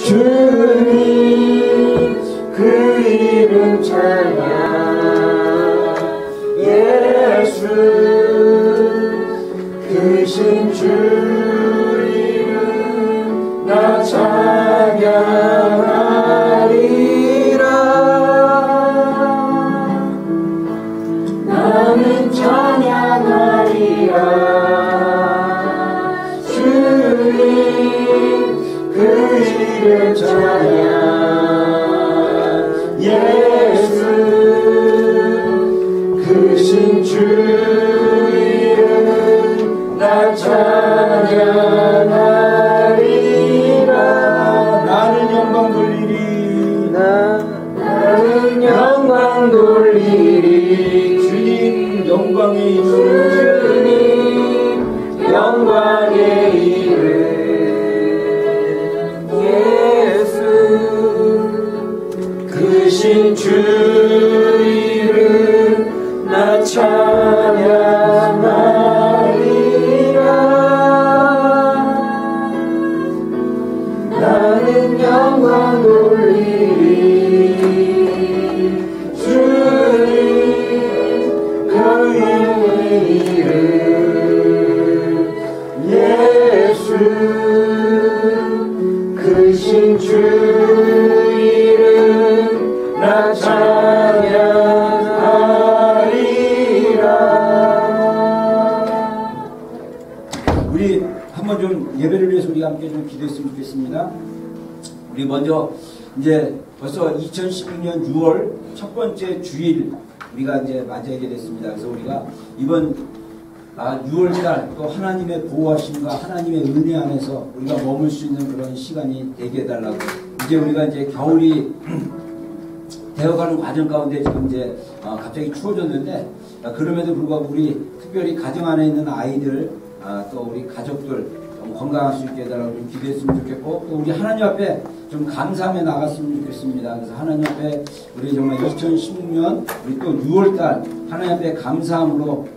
주님 그 이름 찬양 예수 크신 주 이름 나 찬양하리라 나는 찬양하리라 주님 그 이름 찬양 예수 크신 주 이름 나 찬양하리라 나는 영광 돌리리 나는 영광 돌리리 주님 영광의 이름 주님 영광의 이름 크신 주 이름 나 찬양하리라 나는 영광 돌리리 주님 그 이름 예수 크신 주 나 찬양하리라. 우리 한번 좀 예배를 위해서 우리 함께 좀 기도했으면 좋겠습니다. 우리 먼저 이제 벌써 2016년 6월 첫 번째 주일 우리가 이제 맞이하게 됐습니다. 그래서 우리가 이번 6월달 또 하나님의 보호하심과 하나님의 은혜 안에서 우리가 머물 수 있는 그런 시간이 되게 해달라고. 이제 우리가 이제 겨울이 되어가는 과정 가운데 지금 이제 갑자기 추워졌는데 그럼에도 불구하고 우리 특별히 가정 안에 있는 아이들 또 우리 가족들 좀 건강할 수 있게 해달라고 좀 기도했으면 좋겠고 또 우리 하나님 앞에 좀 감사하며 나갔으면 좋겠습니다. 그래서 하나님 앞에 우리 정말 2016년 우리 또 6월달 하나님 앞에 감사함으로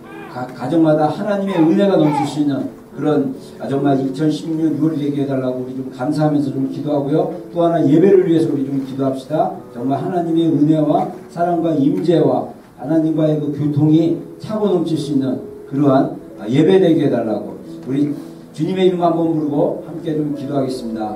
가정마다 하나님의 은혜가 넘칠 수 있는 그런 정말 2016년 6월이 되게 해달라고 우리 좀 감사하면서 좀 기도하고요. 또 하나 예배를 위해서 우리 좀 기도합시다. 정말 하나님의 은혜와 사랑과 임재와 하나님과의 그 교통이 차고 넘칠 수 있는 그러한 예배 되게 해달라고 우리 주님의 이름 한번 부르고 함께 좀 기도하겠습니다.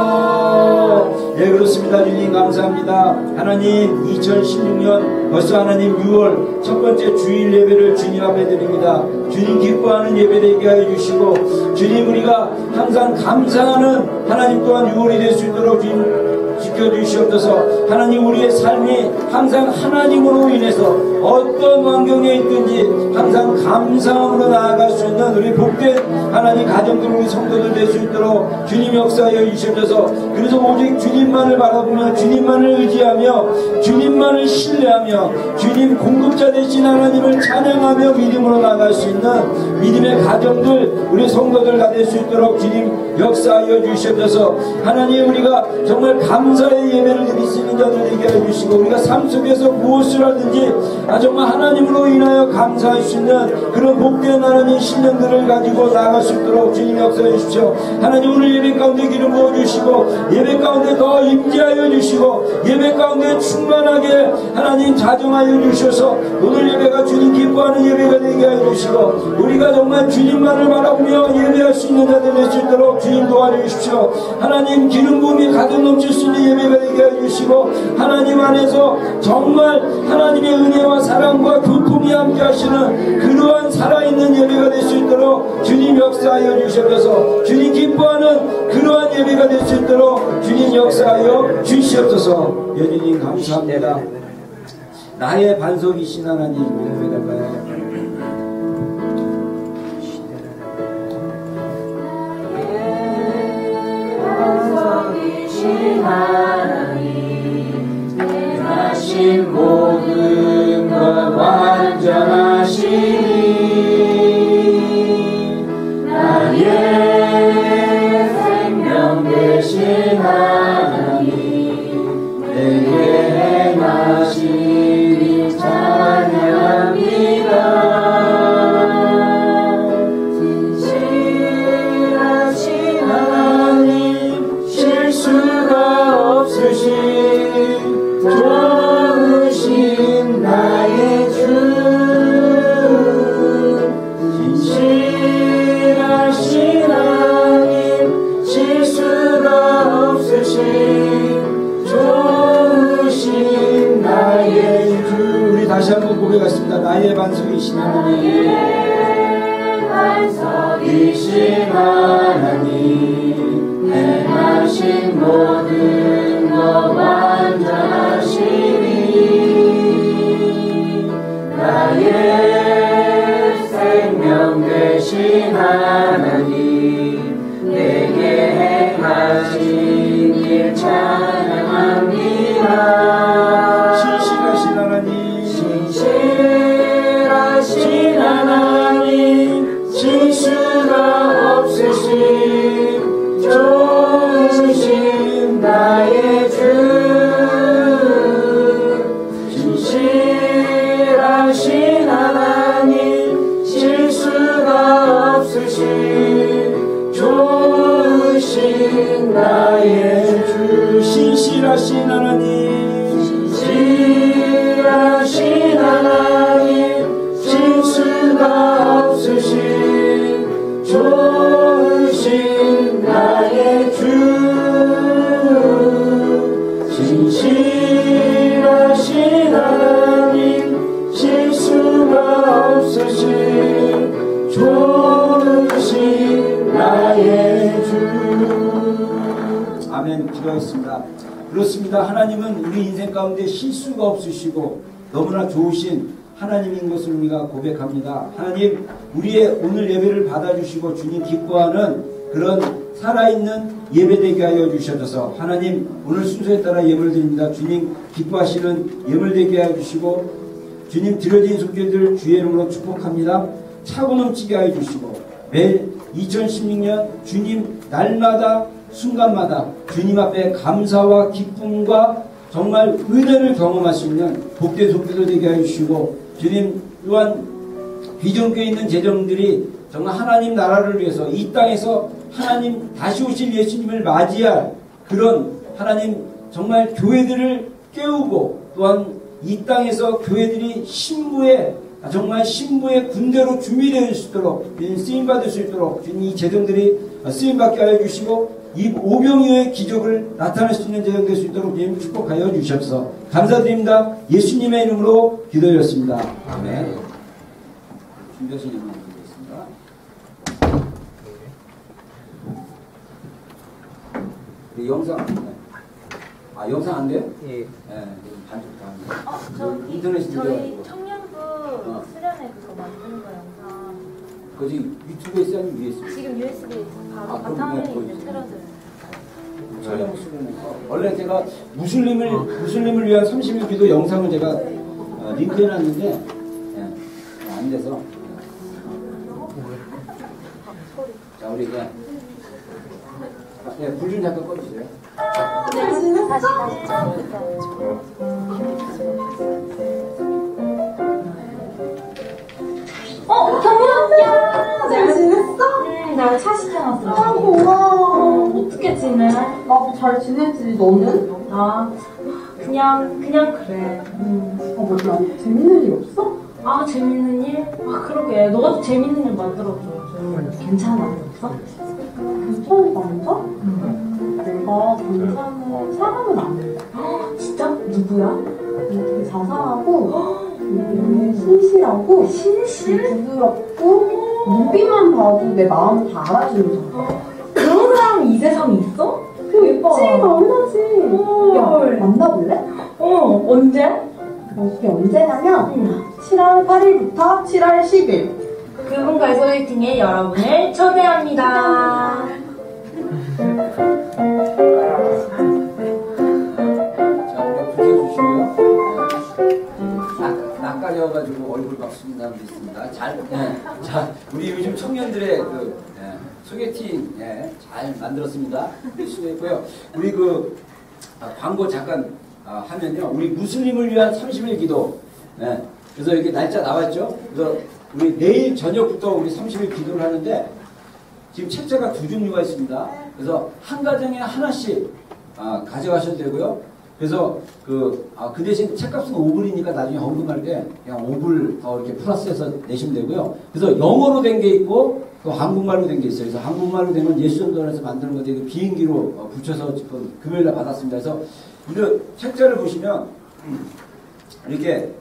주여! 예, 그렇습니다. 주님 감사합니다. 하나님 2016년 벌써 하나님 6월 첫 번째 주일 예배를 주님 앞에 드립니다. 주님 기뻐하는 예배 되게 하여 주시고 주님 우리가 항상 감사하는 하나님 또한 6월이 될 수 있도록 주님 지켜주시옵소서. 하나님 우리의 삶이 항상 하나님으로 인해서 어떤 환경에 있든지 항상 감사함으로 나아갈 수 있는 우리 복된 하나님 가정들 우리 성도들 될 수 있도록 주님 역사하여 주시옵소서. 그래서 오직 주님만을 바라보며 주님만을 의지하며 주님만을 신뢰하며 주님 공급자 되신 하나님을 찬양하며 믿음으로 나아갈 수 있는 믿음의 가정들 우리 성도들가 될 수 있도록 주님 역사하여 주시옵소서. 하나님 우리가 정말 감사의 예배를 드릴 수 있는 자들 되게 해주시고 우리가 삶 속에서 무엇을 하든지 정말 하나님으로 인하여 감사할 수 있는 그런 복된 하나님 신령들을 가지고 나아갈 수 있도록 주님 역사해 주십시오. 하나님 오늘 예배 가운데 기름 부어주시고 예배 가운데 더 임재하여 주시고 예배 가운데 충만하게 하나님 자정하여 주셔서 오늘 예배가 주님 기뻐하는 예배가 되게 하여 주시고 우리가 정말 주님만을 바라보며 예배할 수 있는 자들 될 수 있도록 주님 도와주십시오. 하나님 기름 부음이 가득 넘칠 수 있는 예배가 되게 하여 주시고 하나님 안에서 정말 하나님의 은혜와 사랑과 교통이 함께 하시는 그러한 살아있는 예배가 될 수 있도록 주님 역사하여 주시옵소서. 주님 기뻐하는 그러한 예배가 될 수 있도록 주님 역사하여 주시옵소서. 여주님 감사합니다. 나의 반석이신 하나님 예배할까요? 하나님 하신 모든 것 완전하시니 나의 생명 되신 하나님 내게 행하시니 찬양합니다. 반석이신 하나님, 반석이신 하나님, 행하신 모든 것 완전하시니 나의 생명 되신 하나님, 내게 행하신 일 찬양합니다. 신실하신 하나님, 신실하신 하나님, 실수가 없으신 좋으신 나의 주, 신실하신 하나님, 실수가 없으신 좋으신 나의 주, 신실하신 하나님, 신실하신 하나님, 실수가 없으신 좋으신 나의 주, 신실하신 하나님, 실수가 없으신 좋으신 나의 주. 아멘. 기도하겠습니다. 그렇습니다. 하나님은 우리 인생 가운데 실수가 없으시고 너무나 좋으신 하나님인 것을 우리가 고백합니다. 하나님, 우리의 오늘 예배를 받아주시고 주님 기뻐하는 그런 살아있는 예배되게 하여 주셔서 하나님, 오늘 순서에 따라 예물을 드립니다. 주님 기뻐하시는 예물되게 하여 주시고 주님 드려진 손길들 주의 이름으로 축복합니다. 차고 넘치게 하여 주시고 매일 2016년 주님 날마다 순간마다 주님 앞에 감사와 기쁨과 정말 은혜를 경험할 수 있는 복된 손길들 되게 하여 주시고 주님 또한 비전교에 있는 재정들이 정말 하나님 나라를 위해서 이 땅에서 하나님 다시 오실 예수님을 맞이할 그런 하나님 정말 교회들을 깨우고 또한 이 땅에서 교회들이 정말 신부의 군대로 준비되어 수 있도록 쓰임받을 수 있도록 이 재정들이 쓰임받게 하여 주시고 이 오병이어의 기적을 나타낼 수 있는 재정 될 수 있도록 주님 축복하여 주셔서 감사드립니다. 예수님의 이름으로 기도드렸습니다. 아멘. 준비하신 예물 드리겠습니다. 영상 영상 안 돼요? 예. 반죽 다 합니다. 저기 인터넷 저희 청년부 수련회 그거 만드는 거 영상 거기 유튜브에 있어요? 위에 있어요? 지금 USB 바로 그럼 바탕화면에 그냥 있는 틀어져요. 촬영 수련회가 원래 제가 무슬림을 위한 30일 기도 영상을 제가 링크해놨는데 안 돼서 자 우리 이제 불 좀 잠깐 꺼주세요. 다시 경례야 잘 지냈어? 나 차 시켜놨어. 아, 고마워. 어떻게 지내? 나도 잘 지내지, 너는? 나 그냥 그래. 뭐야, 재밌는 일 없어? 아 재밌는 일? 아 그러게 너가 좀 재밌는 일 만들어줘. 괜찮은 남자 없어? 괜찮은 남자? 내가 괜찮은 사람은 아닌데. 진짜? 누구야? 되게 자상하고 되게 신실하고 부드럽고 눈빛만 봐도 내 마음을 다 알아주는 사람. 그런 사람이 이 세상에 있어? 있지, 만나지. 야, 만나볼래? 언제? 그게 언제냐면 7월 8일부터 7월 10일. 그분과의 소개팅에 여러분을 초대합니다. 자, 우리 비켜주시고요. 낯가려가지고 얼굴 막 숙인 사람도 있습니다. 자, 우리 요즘 청년들의 소개팅 잘 만들었습니다. 수고했고요. 우리 광고 잠깐 하면요. 우리 무슬림을 위한 30일 기도. 그래서 이렇게 날짜 나왔죠. 그래서 우리 내일 저녁부터 우리 30일 기도를 하는데 지금 책자가 두 종류가 있습니다. 그래서 한 가정에 하나씩 가져가셔도 되고요. 그래서 그 대신 책값은 5불이니까 나중에 헌금할 때 그냥 5불 더 이렇게 플러스해서 내시면 되고요. 그래서 영어로 된 게 있고 또 한국말로 된 게 있어요. 그래서 한국말로 된 건 예수전도원에서 만드는 건데 비행기로 붙여서 지금 금요일날 받았습니다. 그래서 이거 책자를 보시면 이렇게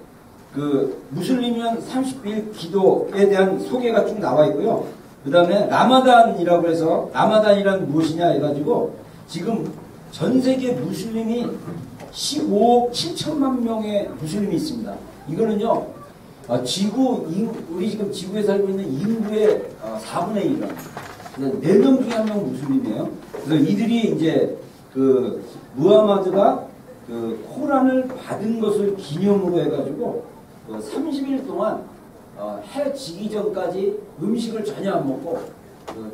그 무슬림은 30일 기도에 대한 소개가 쭉 나와 있고요. 그 다음에 라마단이라고 해서 라마단이란 무엇이냐 해가지고 지금 전 세계 무슬림이 15억 7천만 명의 무슬림이 있습니다. 이거는요, 우리 지금 지구에 살고 있는 인구의 4분의 1은 4명 중에 1명 무슬림이에요. 그래서 이들이 이제 그 무하마드가 그 코란을 받은 것을 기념으로 해가지고 30일 동안 해 지기 전까지 음식을 전혀 안 먹고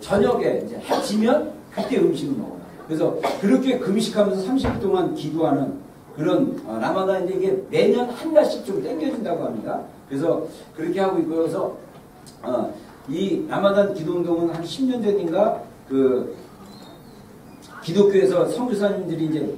저녁에 이제 해 지면 그때 음식을 먹어요. 그래서 그렇게 금식하면서 30일 동안 기도하는 그런 라마단인데 이게 매년 한 달씩 좀 땡겨진다고 합니다. 그래서 그렇게 하고 있고요. 그래서 이 라마단 기도운동은 한 10년 전인가 그 기독교에서 선교사님들이 이제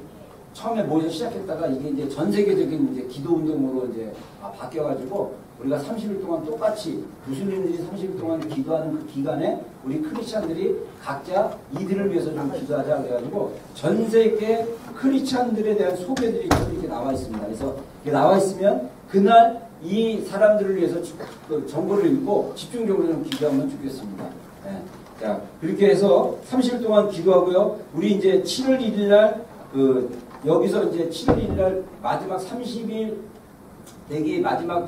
처음에 모여 시작했다가 이게 이제 전 세계적인 이제 기도운동으로 이제 바뀌어가지고 우리가 30일 동안 똑같이 무슬림들이 30일 동안 기도하는 그 기간에 우리 크리스찬들이 각자 이들을 위해서 좀 기도하자 그래가지고 전 세계 크리스찬들에 대한 소개들이 이렇게 나와 있습니다. 그래서 이게 나와 있으면 그날 이 사람들을 위해서 그 정보를 읽고 집중적으로 좀 기도하면 좋겠습니다. 네. 자, 그렇게 해서 30일 동안 기도하고요. 우리 이제 7월 1일 날 여기서 이제 7월 1일 날 마지막 30일 대기 마지막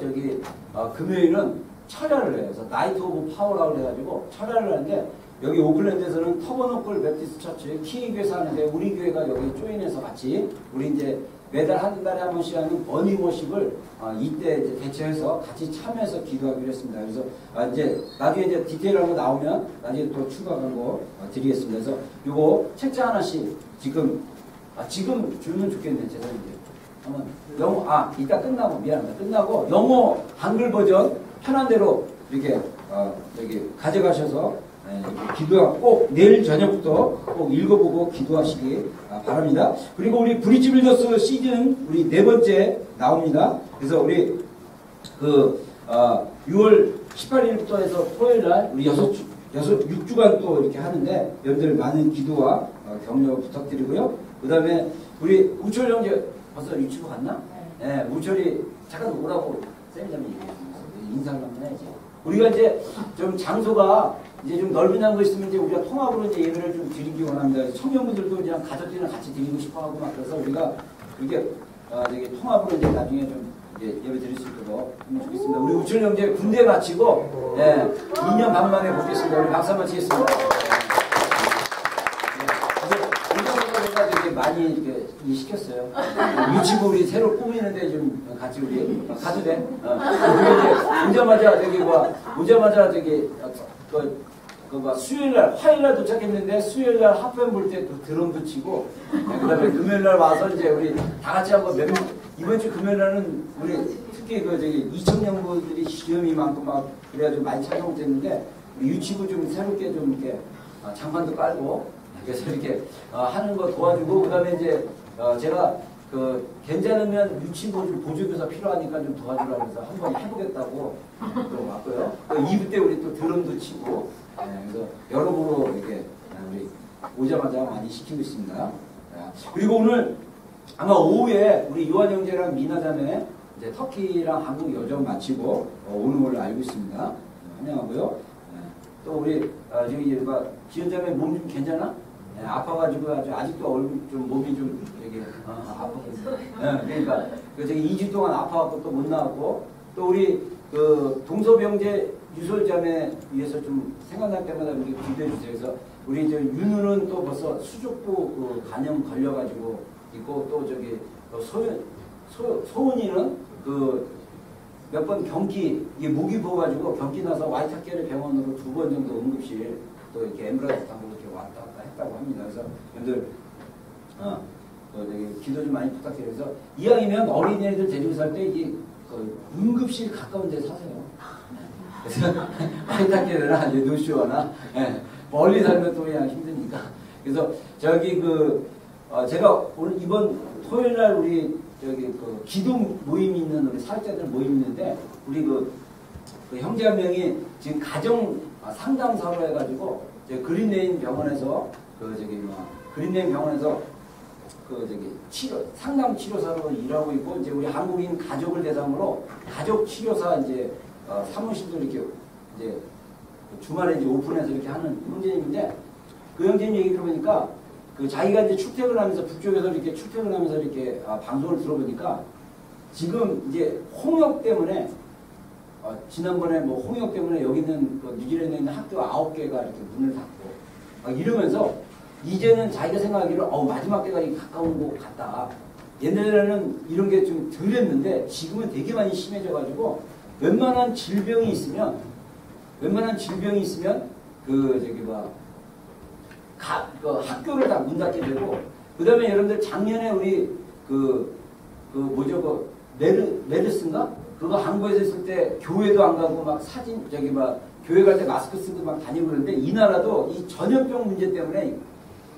금요일은 철야를 해요. 그래서 나이트 오브 파워라고 해가지고 철야를 하는데 여기 오클랜드에서는 터버너클 베프티스트 처치 키이교회에서 하는데 우리 교회가 여기 조인해서 같이 우리 이제 매달 한 달에 한 번씩 하는 버닝워십을 이때 이제 대체해서 같이 참여해서 기도하기로 했습니다. 그래서 이제 나중에 이제 디테일한 거 나오면 나중에 또 추가 광고 드리겠습니다. 그래서 요거 책자 하나씩 지금 주면 좋겠네. 죄송합니다. 영어 이따 끝나고 미안합니다. 끝나고 영어 한글 버전 편한 대로 이렇게 여기 가져가셔서 기도하고 꼭 내일 저녁부터 꼭 읽어보고 기도하시기 바랍니다. 그리고 우리 브릿지 빌더스 시즌 우리 4번째 나옵니다. 그래서 우리 6월 18일부터 해서 토요일날 우리 6주간 또 이렇게 하는데 여러분들 많은 기도와 격려 부탁드리고요. 그 다음에 우리 우철 형제 벌써 유치부 갔나? 네, 우철이 잠깐 오라고 쌤이자면 인사를 한번 해야지. 우리가 이제 좀 장소가 이제 좀 넓은 장소 있으면 이제 우리가 통합으로 이제 예배를 좀 드리기 원합니다. 청년분들도 그냥 가족들이랑 같이 드리고 싶어 하고 막 그래서 우리가 그렇게 통합으로 이제 나중에 좀 이제 예배 드릴 수 있도록 하면 좋겠습니다. 우리 우철 형제 군대 마치고 2년 반 만에 뵙겠습니다. 우리 박수 한번 치겠습니다. 많이 이렇게 시켰어요. 유치부 우리 새로 꾸미는데 좀 같이 우리 가도 돼? 오자마자 수요일날 화요일날 도착했는데 수요일날 하프엠 볼 때 드럼도 치고 그다음에 금요일날 와서 이제 우리 다 같이 한번 이번 주 금요일날은 우리 특히 이청년부들이 시험이 많고 막 그래가지고 많이 찾아오셨는데 유치부 좀 새롭게 좀 이렇게 장판도 깔고 그래서 이렇게 하는 거 도와주고 그다음에 이제 제가 괜찮으면 유치부 좀 보조교사 필요하니까 좀 도와주라고 해서 한번 해보겠다고 또 왔고요. 2부 때 우리 또 드럼도 치고 그래서 여러모로 이렇게 우리 오자마자 많이 시키고 있습니다. 그리고 오늘 아마 오후에 우리 요한 형제랑 미나 자매 이제 터키랑 한국 여정 마치고 오는 걸로 알고 있습니다. 환영하고요. 또 우리 지은 자매 몸 좀 괜찮아? 아파가지고 아직도 얼굴 좀 몸이 좀 되게 아파가지고 그러니까 2주 동안 아파갖고 또 못 나왔고 또 우리 동서병제 유솔자매 위해서 좀 생각날 때마다 이렇게 기도해 주세요. 그래서 우리 윤우는 또 벌써 수족도 간염 걸려가지고 있고 또 소은이는 몇 번 경기 이게 목이 부어가지고 경기 나서 와이타케르 병원으로 2번 정도 응급실 또 이렇게 엠브라이스 타고 이렇게 왔다 갔다 했다고 합니다. 그래서 여러분들 기도 좀 많이 부탁드려요. 그래서 이왕이면 어린이들 데리고 살 때 이게 응급실 가까운 데 사세요. 그래서 와이타케르나 이제 노쇼나 멀리 살면 또 그냥 힘드니까. 그래서 제가 오늘 이번 토요일 날 우리 기도 모임이 있는 우리 사역자들 모임 있는데 우리 그 형제 한 명이 지금 가정 상담사로 해가지고 그린레인 병원에서 그린레인 병원에서 상담 치료사로 일하고 있고, 이제 우리 한국인 가족을 대상으로 가족 치료사 이제 사무실도 이렇게 이제 주말에 이제 오픈해서 이렇게 하는 형제님인데, 그 형제님 얘기 들어보니까 자기가 이제 출퇴근하면서 북쪽에서 이렇게 출퇴근하면서 이렇게 방송을 들어보니까 지금 이제 홍역 때문에 지난번에 뭐 홍역 때문에 여기 있는 뉴질랜드에 있는 학교 9개가 이렇게 문을 닫고 막 이러면서 이제는 자기가 생각하기로 마지막 때가 가까운 것 같다. 옛날에는 이런 게 좀 덜했는데 지금은 되게 많이 심해져가지고 웬만한 질병이 있으면 학교를 다 문 닫게 되고, 그 다음에 여러분들 작년에 우리 메르스인가? 그거 한국에서 있을 때 교회도 안 가고 막 교회 갈 때 마스크 쓰고 막 다니고 그러는데, 이 나라도 이 전염병 문제 때문에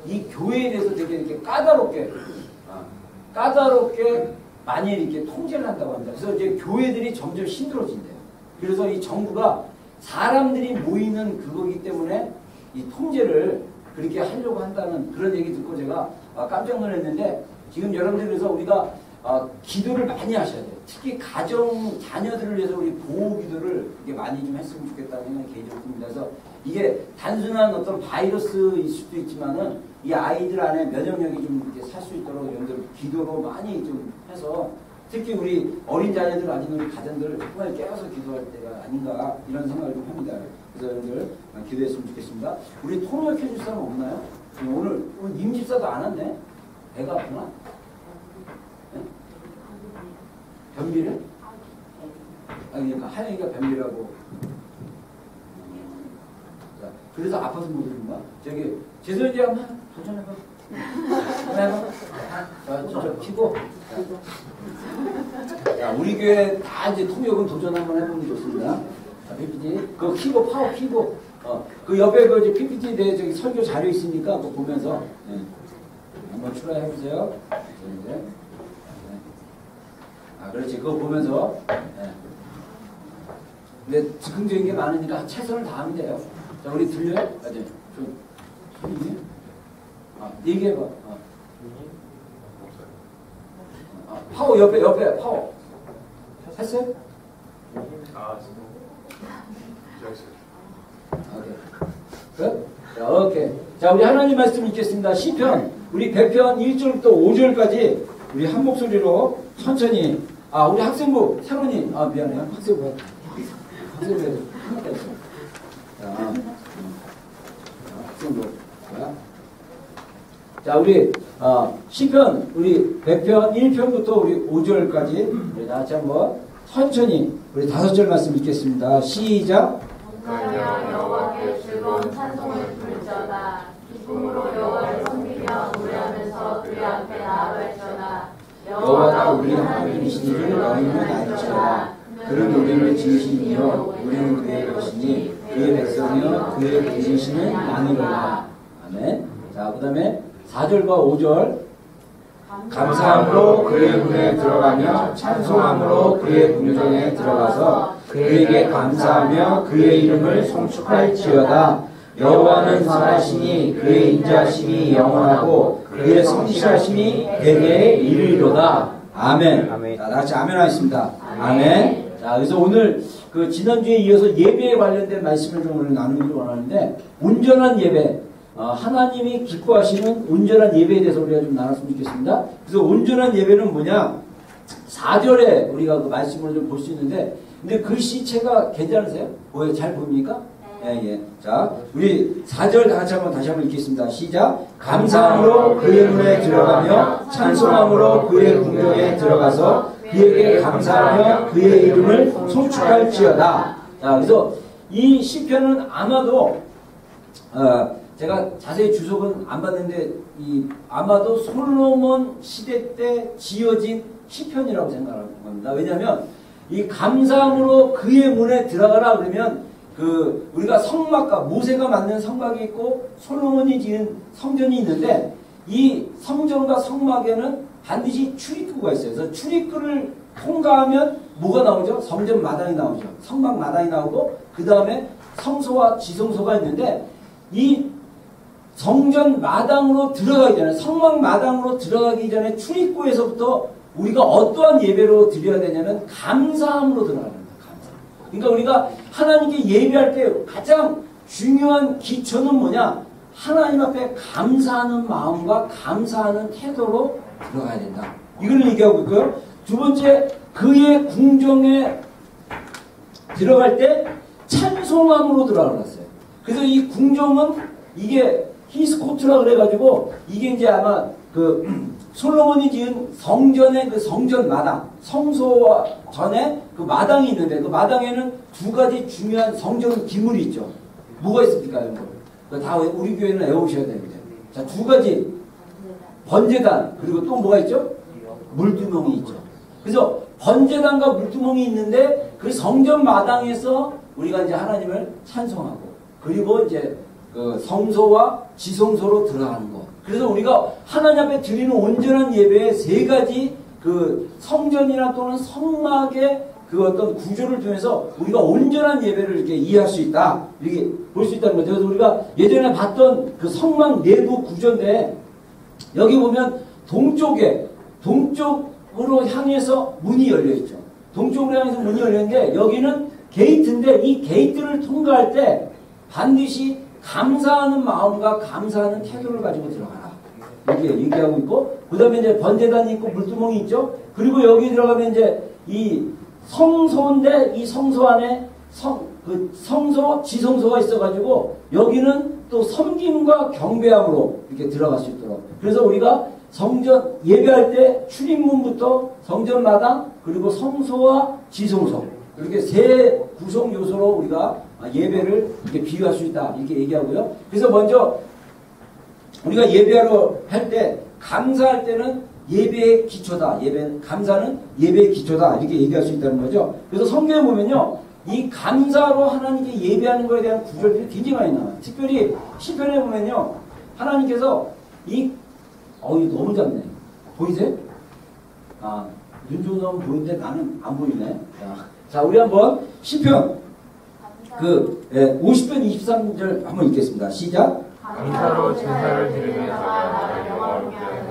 이 교회에 대해서 되게 이렇게 까다롭게 많이 이렇게 통제를 한다고 합니다. 그래서 이제 교회들이 점점 힘들어진대요. 그래서 이 정부가 사람들이 모이는 그거기 때문에 이 통제를 그렇게 하려고 한다는 그런 얘기 듣고 제가 깜짝 놀랐는데, 지금 여러분들 그래서 우리가 기도를 많이 하셔야 돼요. 특히 가정, 자녀들을 위해서 우리 보호 기도를 이게 많이 좀 했으면 좋겠다는 생각이 개인적으로 듭니다. 그래서 이게 단순한 어떤 바이러스일 수도 있지만은 이 아이들 안에 면역력이 좀 이렇게 살 수 있도록 여러분들 기도로 많이 좀 해서, 특히 우리 어린 자녀들 가진 우리 가정들을 정말 깨워서 기도할 때가 아닌가 이런 생각을 좀 합니다. 그래서 여러분들 기도했으면 좋겠습니다. 우리 통역해 줄 사람 없나요? 오늘 임집사도 안 왔네. 배가 아프나? 네? 변비를? 그러니까 하영이가 변비라고. 자, 그래서 아파서 못 오는가? 제선이 한번 도전해봐. 저 키고. 자, 우리 교회 다 이제 통역은 도전 한번 해보는 게 좋습니다. 자, PPT. 그거 키고, 파워 키고. 그 옆에 이제 PPT에 대해 설교 자료 있으니까 그거 보면서. 네. 한번 출발해보세요. 네. 그렇지. 그거 보면서. 네. 근데 즉흥적인 게 많으니까 최선을 다하면 돼요. 자, 우리 들려요? 네. 좀. 얘기해봐. 파워 옆에 파워. 했어요? 오케이. 끝? 자, 오케이. 자, 우리 하나님 말씀 읽겠습니다. 시편, 우리 100편 1절부터 5절까지 우리 한 목소리로 천천히. 우리 학생부, 세론이. 미안해요. 학생부. 학생부. 자, 학생부. 자, 우리 시편 우리 100편 1편부터 우리 5절까지 우리 다 같이 한번 천천히 우리 5절 말씀 읽겠습니다. 시작. 여호와께 즐거운 찬송을 부르짖어다. 기쁨으로 여호와를 섬기며 노래하면서 그의 앞에 나아갈지어다. 여호와가 우리 하나님이시니를 너희는 알지어다. 그런 노래를 지으신 이여 우리는 그의 것이니 그의 백성이여 그의 계시는 나누리라. 아멘. 자, 그 다음에 4절과 5절. 감사함으로 그의 문에 들어가며 찬송함으로 그의 궁정에 들어가서 그에게 감사하며 그의 이름을 송축할지어다. 여호와는 선하시니 그의 인자하심이 영원하고 그의 성실하심이 대대에 이르리로다. 아멘. 자, 다같이 아멘 하겠습니다. 아멘. 자, 그래서 오늘 지난주에 이어서 예배에 관련된 말씀을 좀 오늘 나누기 원하는데, 온전한 예배, 하나님이 기뻐하시는 온전한 예배에 대해서 우리가 좀 나눴으면 좋겠습니다. 그래서 온전한 예배는 뭐냐? 4절에 우리가 그 말씀을 좀 볼 수 있는데, 근데 글씨체가 괜찮으세요? 잘 보입니까? 예. 자, 우리 4절 다시 한번 읽겠습니다. 시작. 감사함으로 그의 문에 들어가며 찬송함으로 그의 궁정에 들어가서 그에게 감사하며 그의 이름을 송축할지어다. 자, 그래서 이 시편은 아마도 제가 자세히 주석은 안 봤는데 아마도 솔로몬 시대 때 지어진 시편이라고 생각하는 겁니다. 왜냐하면 이 감사함으로 그의 문에 들어가라 그러면 우리가 성막과 모세가 만든 성막이 있고 솔로몬이 지은 성전이 있는데, 이 성전과 성막에는 반드시 출입구가 있어요. 그래서 출입구를 통과하면 뭐가 나오죠? 성전 마당이 나오죠. 성막 마당이 나오고, 그 다음에 성소와 지성소가 있는데, 이 성전 마당으로 들어가기 전에, 성막 마당으로 들어가기 전에 출입구에서부터 우리가 어떠한 예배로 드려야 되냐면 감사함으로 들어가는 거예요. 감사. 그러니까 우리가 하나님께 예배할 때 가장 중요한 기초는 뭐냐? 하나님 앞에 감사하는 마음과 감사하는 태도로 들어가야 된다. 이걸 얘기하고 있고요. 두 번째, 그의 궁정에 들어갈 때 찬송함으로 들어갔어요. 그래서 이 궁정은 이게 히스코트라 그래가지고 이게 이제 아마 그 솔로몬이 지은 성전의 그 성전 마당, 성소 전에 그 마당이 있는데 그 마당에는 두 가지 중요한 성전 기물이 있죠. 뭐가 있습니까, 여러분? 다 우리 교회는 외우셔야 됩니다. 자, 두 가지. 번제단, 그리고 또 뭐가 있죠? 물두멍이 있죠. 그래서 번제단과 물두멍이 있는데 그 성전 마당에서 우리가 이제 하나님을 찬송하고, 그리고 이제 그 성소와 지성소로 들어가는 것. 그래서 우리가 하나님 앞에 드리는 온전한 예배의 세 가지 그 성전이나 또는 성막의 그 어떤 구조를 통해서 우리가 온전한 예배를 이렇게 이해할 수 있다. 이렇게 볼 수 있다는 거죠. 그래서 우리가 예전에 봤던 그 성막 내부 구조인데 여기 보면 동쪽으로 향해서 문이 열려 있죠. 동쪽으로 향해서 문이 열려 있는데 여기는 게이트인데 이 게이트를 통과할 때 반드시 감사하는 마음과 감사하는 태도를 가지고 들어가라. 이렇게 얘기하고 있고, 그 다음에 이제 번제단이 있고 물두멍이 있죠. 그리고 여기 들어가면 이제 이 성소인데 이 성소 안에 성소, 지성소가 있어가지고 여기는 또 섬김과 경배함으로 이렇게 들어갈 수 있도록. 그래서 우리가 성전 예배할 때 출입문부터 성전 마당 그리고 성소와 지성소 이렇게 세 구성 요소로 우리가 예배를 이렇게 비유할 수 있다 이렇게 얘기하고요. 그래서 먼저 우리가 예배하러 할 때 감사할 때는 예배의 기초다. 감사는 예배의 기초다 이렇게 얘기할 수 있다는 거죠. 그래서 성경에 보면요, 이 감사로 하나님께 예배하는 것에 대한 구절들이 굉장히 많이 나와요. 특별히 시편에 보면요, 하나님께서 이거 너무 작네. 보이세요? 눈 좋은 사람은 보이는데 나는 안 보이네. 자, 우리 한번 시편 50편 23절 한번 읽겠습니다. 시작. 감사로 제사를 드리면서 나를 영화롭게 하니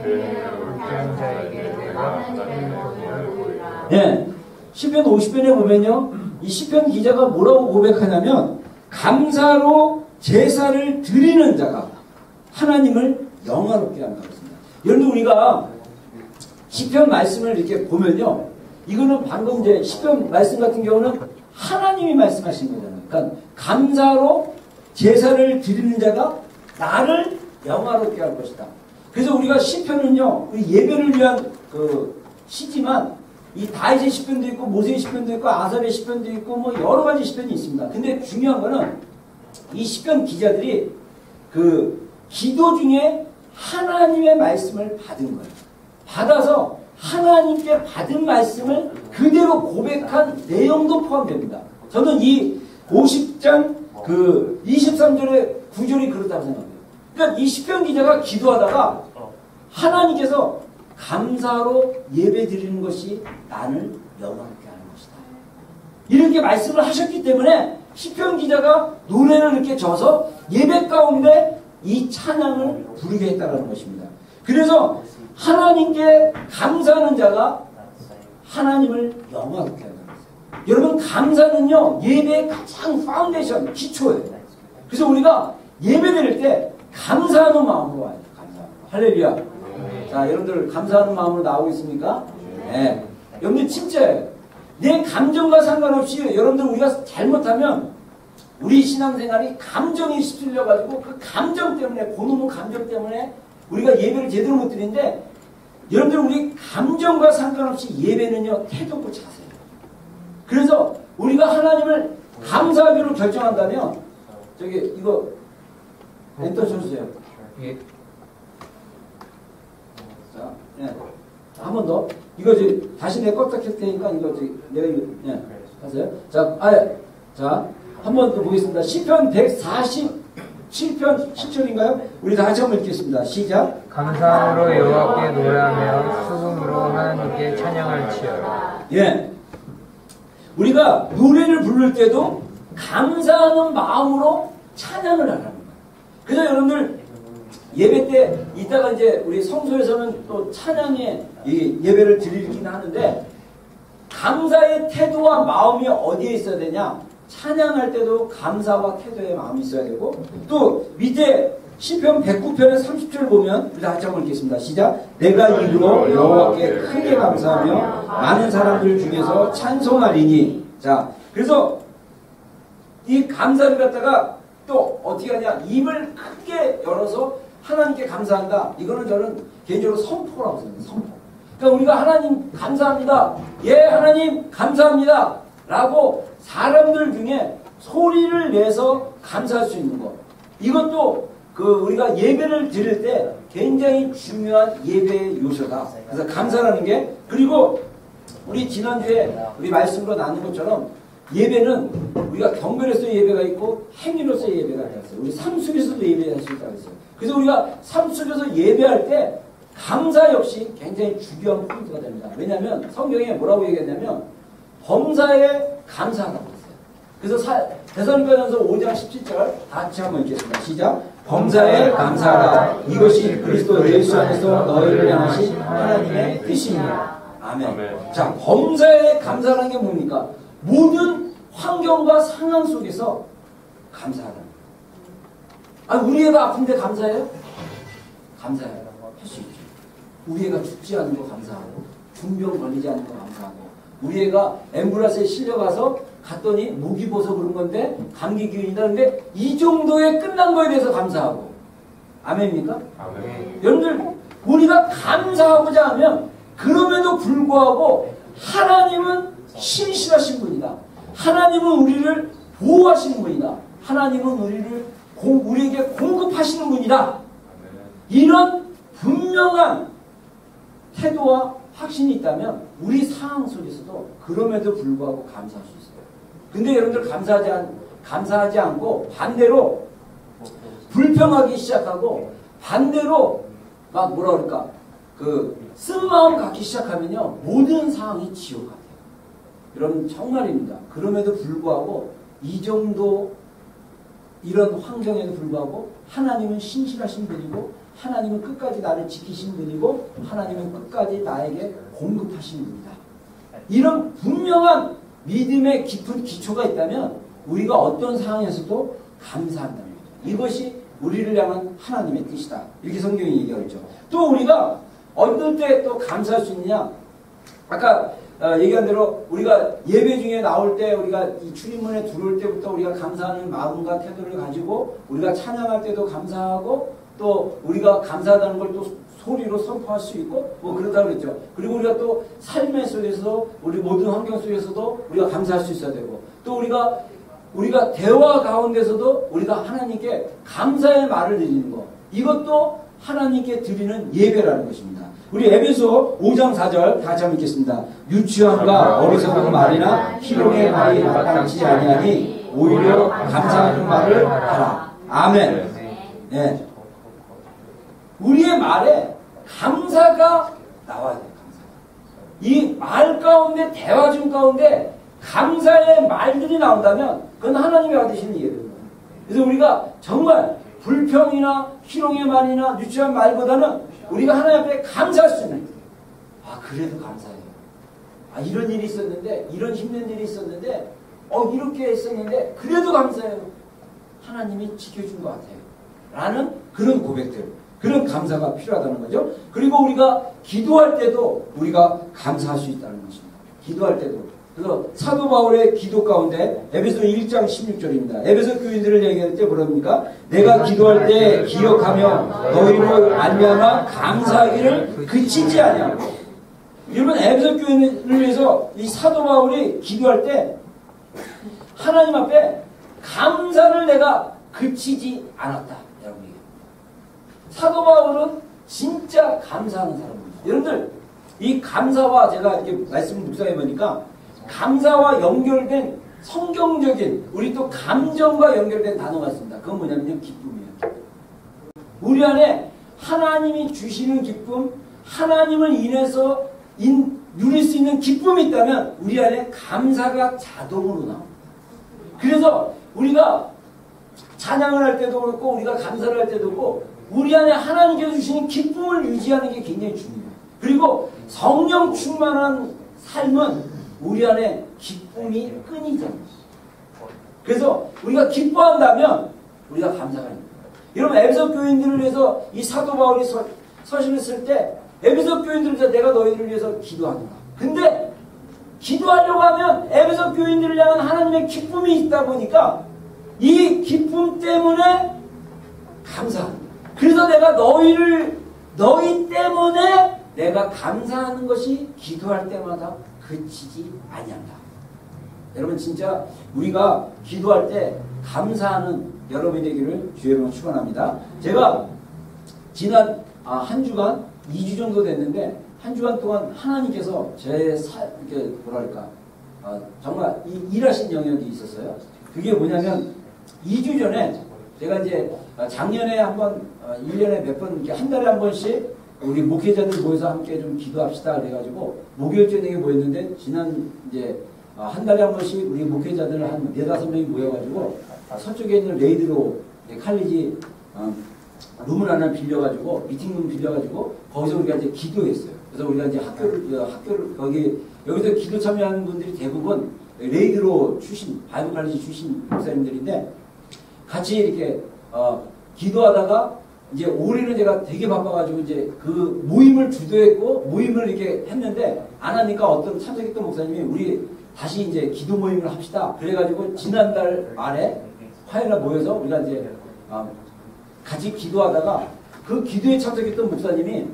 내 불쾌한 자에게 내가 하나님의 모습을 보이라. 예, 시편 50편에 보면요, 이 시편 기자가 뭐라고 고백하냐면 감사로 제사를 드리는 자가 하나님을 영화롭게 한다고 했습니다. 여러분, 우리가 시편 말씀을 이렇게 보면요, 이거는 방금 이제 시편 말씀 같은 경우는 하나님이 말씀하신 거잖아요. 그러니까 감사로 제사를 드리는 자가 나를 영화롭게 할 것이다. 그래서 우리가 시편은요, 예배를 위한 그 시지만 이 다윗의 시편도 있고 모세의 시편도 있고 아삽의 시편도 있고 뭐 여러 가지 시편이 있습니다. 근데 중요한 거는 이 시편 기자들이 그 기도 중에 하나님의 말씀을 받은 거예요. 받아서 하나님께 받은 말씀을 그대로 고백한 내용도 포함됩니다. 저는 이 50장 그 23절의 구절이 그렇다고 생각해요. 그러니까 이 시편 기자가 기도하다가 하나님께서 감사로 예배 드리는 것이 나를 영화롭게 하는 것이다. 이렇게 말씀을 하셨기 때문에 시편 기자가 노래를 이렇게 져서 예배 가운데 이 찬양을 부르게 했다는 것입니다. 그래서 하나님께 감사하는 자가 하나님을 영화롭게 한다는 거예요. 여러분, 감사는요, 예배의 가장 파운데이션, 기초예요. 그래서 우리가 예배 드릴 때 감사하는 마음으로 와야 돼요. 감사하는 마음. 할렐루야. 자, 여러분들 감사하는 마음으로 나오고 있습니까? 네. 여러분들 진짜예요. 내 감정과 상관없이 여러분들 우리가 잘못하면 우리 신앙생활이 감정이 휩쓸려가지고 그 감정 때문에, 고노는 감정 때문에 우리가 예배를 제대로 못 드리는데, 여러분들 우리 감정과 상관없이 예배는요, 태도고 자세예요. 그래서 우리가 하나님을 감사하기로 결정한다면, 저기 이거 엔터 쳐주세요. 예. 자, 예. 한 번 더. 이거 다시 내가 껐다 켤 테니까 이거 내가 이거 하세요. 자, 자, 한 번 더 보겠습니다. 시편 147편 7절인가요? 우리 다 같이 한번 읽겠습니다. 시작. 감사함으로 여호와께 노래하며 수금으로 하나님께 찬양을 치어라. 예. 우리가 노래를 부를 때도 감사하는 마음으로 찬양을 하라는 거예요. 그래서 여러분들 예배 때 이따가 이제 우리 성소에서는 또 찬양의 이 예배를 드리긴 하는데 감사의 태도와 마음이 어디에 있어야 되냐? 찬양할 때도 감사와 태도의 마음이 있어야 되고 또 밑에 시편 109편의 30절 보면 우리 다 같이 한번 읽겠습니다. 시작. 내가 이로 여호와께 크게 감사하며 많은 사람들 중에서 찬송하리니. 자, 그래서 이 감사를 갖다가 또 어떻게 하냐? 입을 크게 열어서 하나님께 감사한다. 이거는 저는 개인적으로 선포라고 생각해요. 선포. 그러니까 우리가 하나님 감사합니다. 예, 하나님 감사합니다. 라고 사람들 중에 소리를 내서 감사할 수 있는 것. 이것도 우리가 예배를 드릴 때 굉장히 중요한 예배의 요소다. 그래서 감사라는 게, 그리고 우리 지난주에 우리 말씀으로 나눈 것처럼 예배는 우리가 경배로서의 예배가 있고 행위로서의 예배가 있어요. 우리 삶 속에서도 예배할 수 있다고 했어요. 그래서 우리가 삶 속에서 예배할 때 감사 역시 굉장히 중요한 포인트가 됩니다. 왜냐하면 성경에 뭐라고 얘기했냐면 범사에 감사하라고 했어요. 그래서 데살로니가전서 5장 17절 다 같이 한번 읽겠습니다. 시작. 범사에 감사하라. 이것이 그리스도 예수 안에서 너희를 향하신 하나님의 뜻입니다. 아멘. 아멘. 자, 범사에 감사라는 게 뭡니까? 모든 환경과 상황 속에서 감사하라. 우리 애가 아픈데 감사해요? 감사해요. 할 수 있죠. 우리 애가 죽지 않은 거 감사하고, 중병 걸리지 않은 거 감사하고, 우리 애가 앰뷸런스에 실려가서 갔더니 목이 벗어 그런 건데 감기 기운이다. 근데 이 정도에 끝난 거에 대해서 감사하고. 아멘입니까? 아멘. 여러분들, 우리가 감사하고자 하면 그럼에도 불구하고 하나님은 신실하신 분이다. 하나님은 우리를 보호하시는 분이다. 하나님은 우리에게 공급하시는 분이다. 이런 분명한 태도와 확신이 있다면 우리 상황 속에서도 그럼에도 불구하고 감사할 수 있어요. 근데 여러분들 감사하지 않고 반대로 불평하기 시작하고 반대로 막 뭐라 그럴까 쓴마음 갖기 시작하면요 모든 상황이 지옥 같아요. 여러분 정말입니다. 그럼에도 불구하고 이 정도 이런 환경에도 불구하고 하나님은 신실하신 분이고 하나님은 끝까지 나를 지키신 분이고 하나님은 끝까지 나에게 공급하신 분이다. 이런 분명한 믿음의 깊은 기초가 있다면 우리가 어떤 상황에서도 감사한다는 거죠. 이것이 우리를 향한 하나님의 뜻이다. 이렇게 성경이 얘기하고 있죠. 또 우리가 어떨 때 또 감사할 수 있느냐? 아까 얘기한 대로 우리가 예배 중에 나올 때 우리가 이 출입문에 들어올 때부터 우리가 감사하는 마음과 태도를 가지고 우리가 찬양할 때도 감사하고 또 우리가 감사하다는 걸 또 소리로 선포할 수 있고 뭐 그렇다고 그랬죠. 그리고 우리가 또 삶의 속에서 우리 모든 환경 속에서도 우리가 감사할 수 있어야 되고 또 우리가 대화 가운데서도 우리가 하나님께 감사의 말을 드리는 것, 이것도 하나님께 드리는 예배라는 것입니다. 우리 에베소 5장 4절 다 같이 한번 읽겠습니다. 유치함과 어리석은 말이나 희롱의 말이 마땅치 아니하니 오히려 감사하는 말을 하라. 아멘. 네. 우리의 말에 감사가 나와야 돼요. 이 말 가운데, 대화 중 가운데 감사의 말들이 나온다면 그건 하나님이 받으시는 예배입니다. 그래서 우리가 정말 불평이나 희롱의 말이나 유치한 말보다는 우리가 하나님 앞에 감사할 수 있는, 그래도 감사해요. 이런 일이 있었는데, 이런 힘든 일이 있었는데, 이렇게 했었는데 그래도 감사해요. 하나님이 지켜준 것 같아요. 라는 그런 고백들, 그런 감사가 필요하다는 거죠. 그리고 우리가 기도할 때도 우리가 감사할 수 있다는 것입니다. 기도할 때도. 그래서 사도 바울의 기도 가운데 에베소 1장 16절입니다. 에베소 교인들을 얘기할 때 뭐랍니까? 내가 기도할 때 기억하며 너희로 말미암아 감사하기를 그치지 아니하고. 여러분, 에베소 교인을 위해서 이 사도 바울이 기도할 때 하나님 앞에 감사를 내가 그치지 않았다. 여러분, 사도 바울은 진짜 감사하는 사람입니다. 여러분들, 이 감사와 제가 이렇게 말씀을 묵상해 보니까 감사와 연결된 성경적인 우리 또 감정과 연결된 단어가 있습니다. 그건 뭐냐면요, 기쁨이에요. 우리 안에 하나님이 주시는 기쁨, 하나님을 인해서 누릴 수 있는 기쁨이 있다면 우리 안에 감사가 자동으로 나옵니다. 그래서 우리가 찬양을 할 때도 그렇고 우리가 감사를 할 때도 그렇고 우리 안에 하나님께서 주시는 기쁨을 유지하는 게 굉장히 중요해요. 그리고 성령 충만한 삶은 우리 안에 기쁨이 끊이지 않아요. 그래서 우리가 기뻐한다면 우리가 감사가 있는 거예요. 여러분 에베소 교인들을 위해서 이 사도 바울이 서신을 쓸 때 에베소 교인들을 위해서 내가 너희들을 위해서 기도하노라. 근데 기도하려고 하면 에베소 교인들을 향한 하나님의 기쁨이 있다 보니까 이 기쁨 때문에 감사합니다. 그래서 내가 너희 때문에 내가 감사하는 것이 기도할 때마다 그치지 아니한다. 여러분 진짜 우리가 기도할 때 감사하는 여러분이 되기를 주의 이름으로 축원합니다. 제가 지난 한 주간 2주 정도 됐는데 한 주간 동안 하나님께서 이렇게 뭐랄까 정말 일하신 영역이 있었어요. 그게 뭐냐면 2주 전에 제가 이제 작년에 한번 1년에 몇 번 이렇게 한 달에 한 번씩 우리 목회자들 모여서 함께 좀 기도합시다 그래가지고 목요일 저녁에 모였는데 지난 이제 한 달에 한 번씩 우리 목회자들 한 4-5명이 모여가지고 서쪽에 있는 레이드로 칼리지 룸을 하나 빌려가지고 미팅룸 빌려가지고 거기서 우리가 이제 기도했어요. 그래서 우리가 이제 학교를 여기서 기도 참여하는 분들이 대부분 레이드로 바이블 칼리지 출신 목사님들인데 같이 이렇게 기도하다가 이제 올해는 제가 되게 바빠가지고 이제 그 모임을 주도했고 모임을 이렇게 했는데 안 하니까 어떤 참석했던 목사님이 우리 다시 이제 기도 모임을 합시다. 그래가지고 지난달 말에 화요일날 모여서 우리가 이제 같이 기도하다가 그 기도에 참석했던 목사님이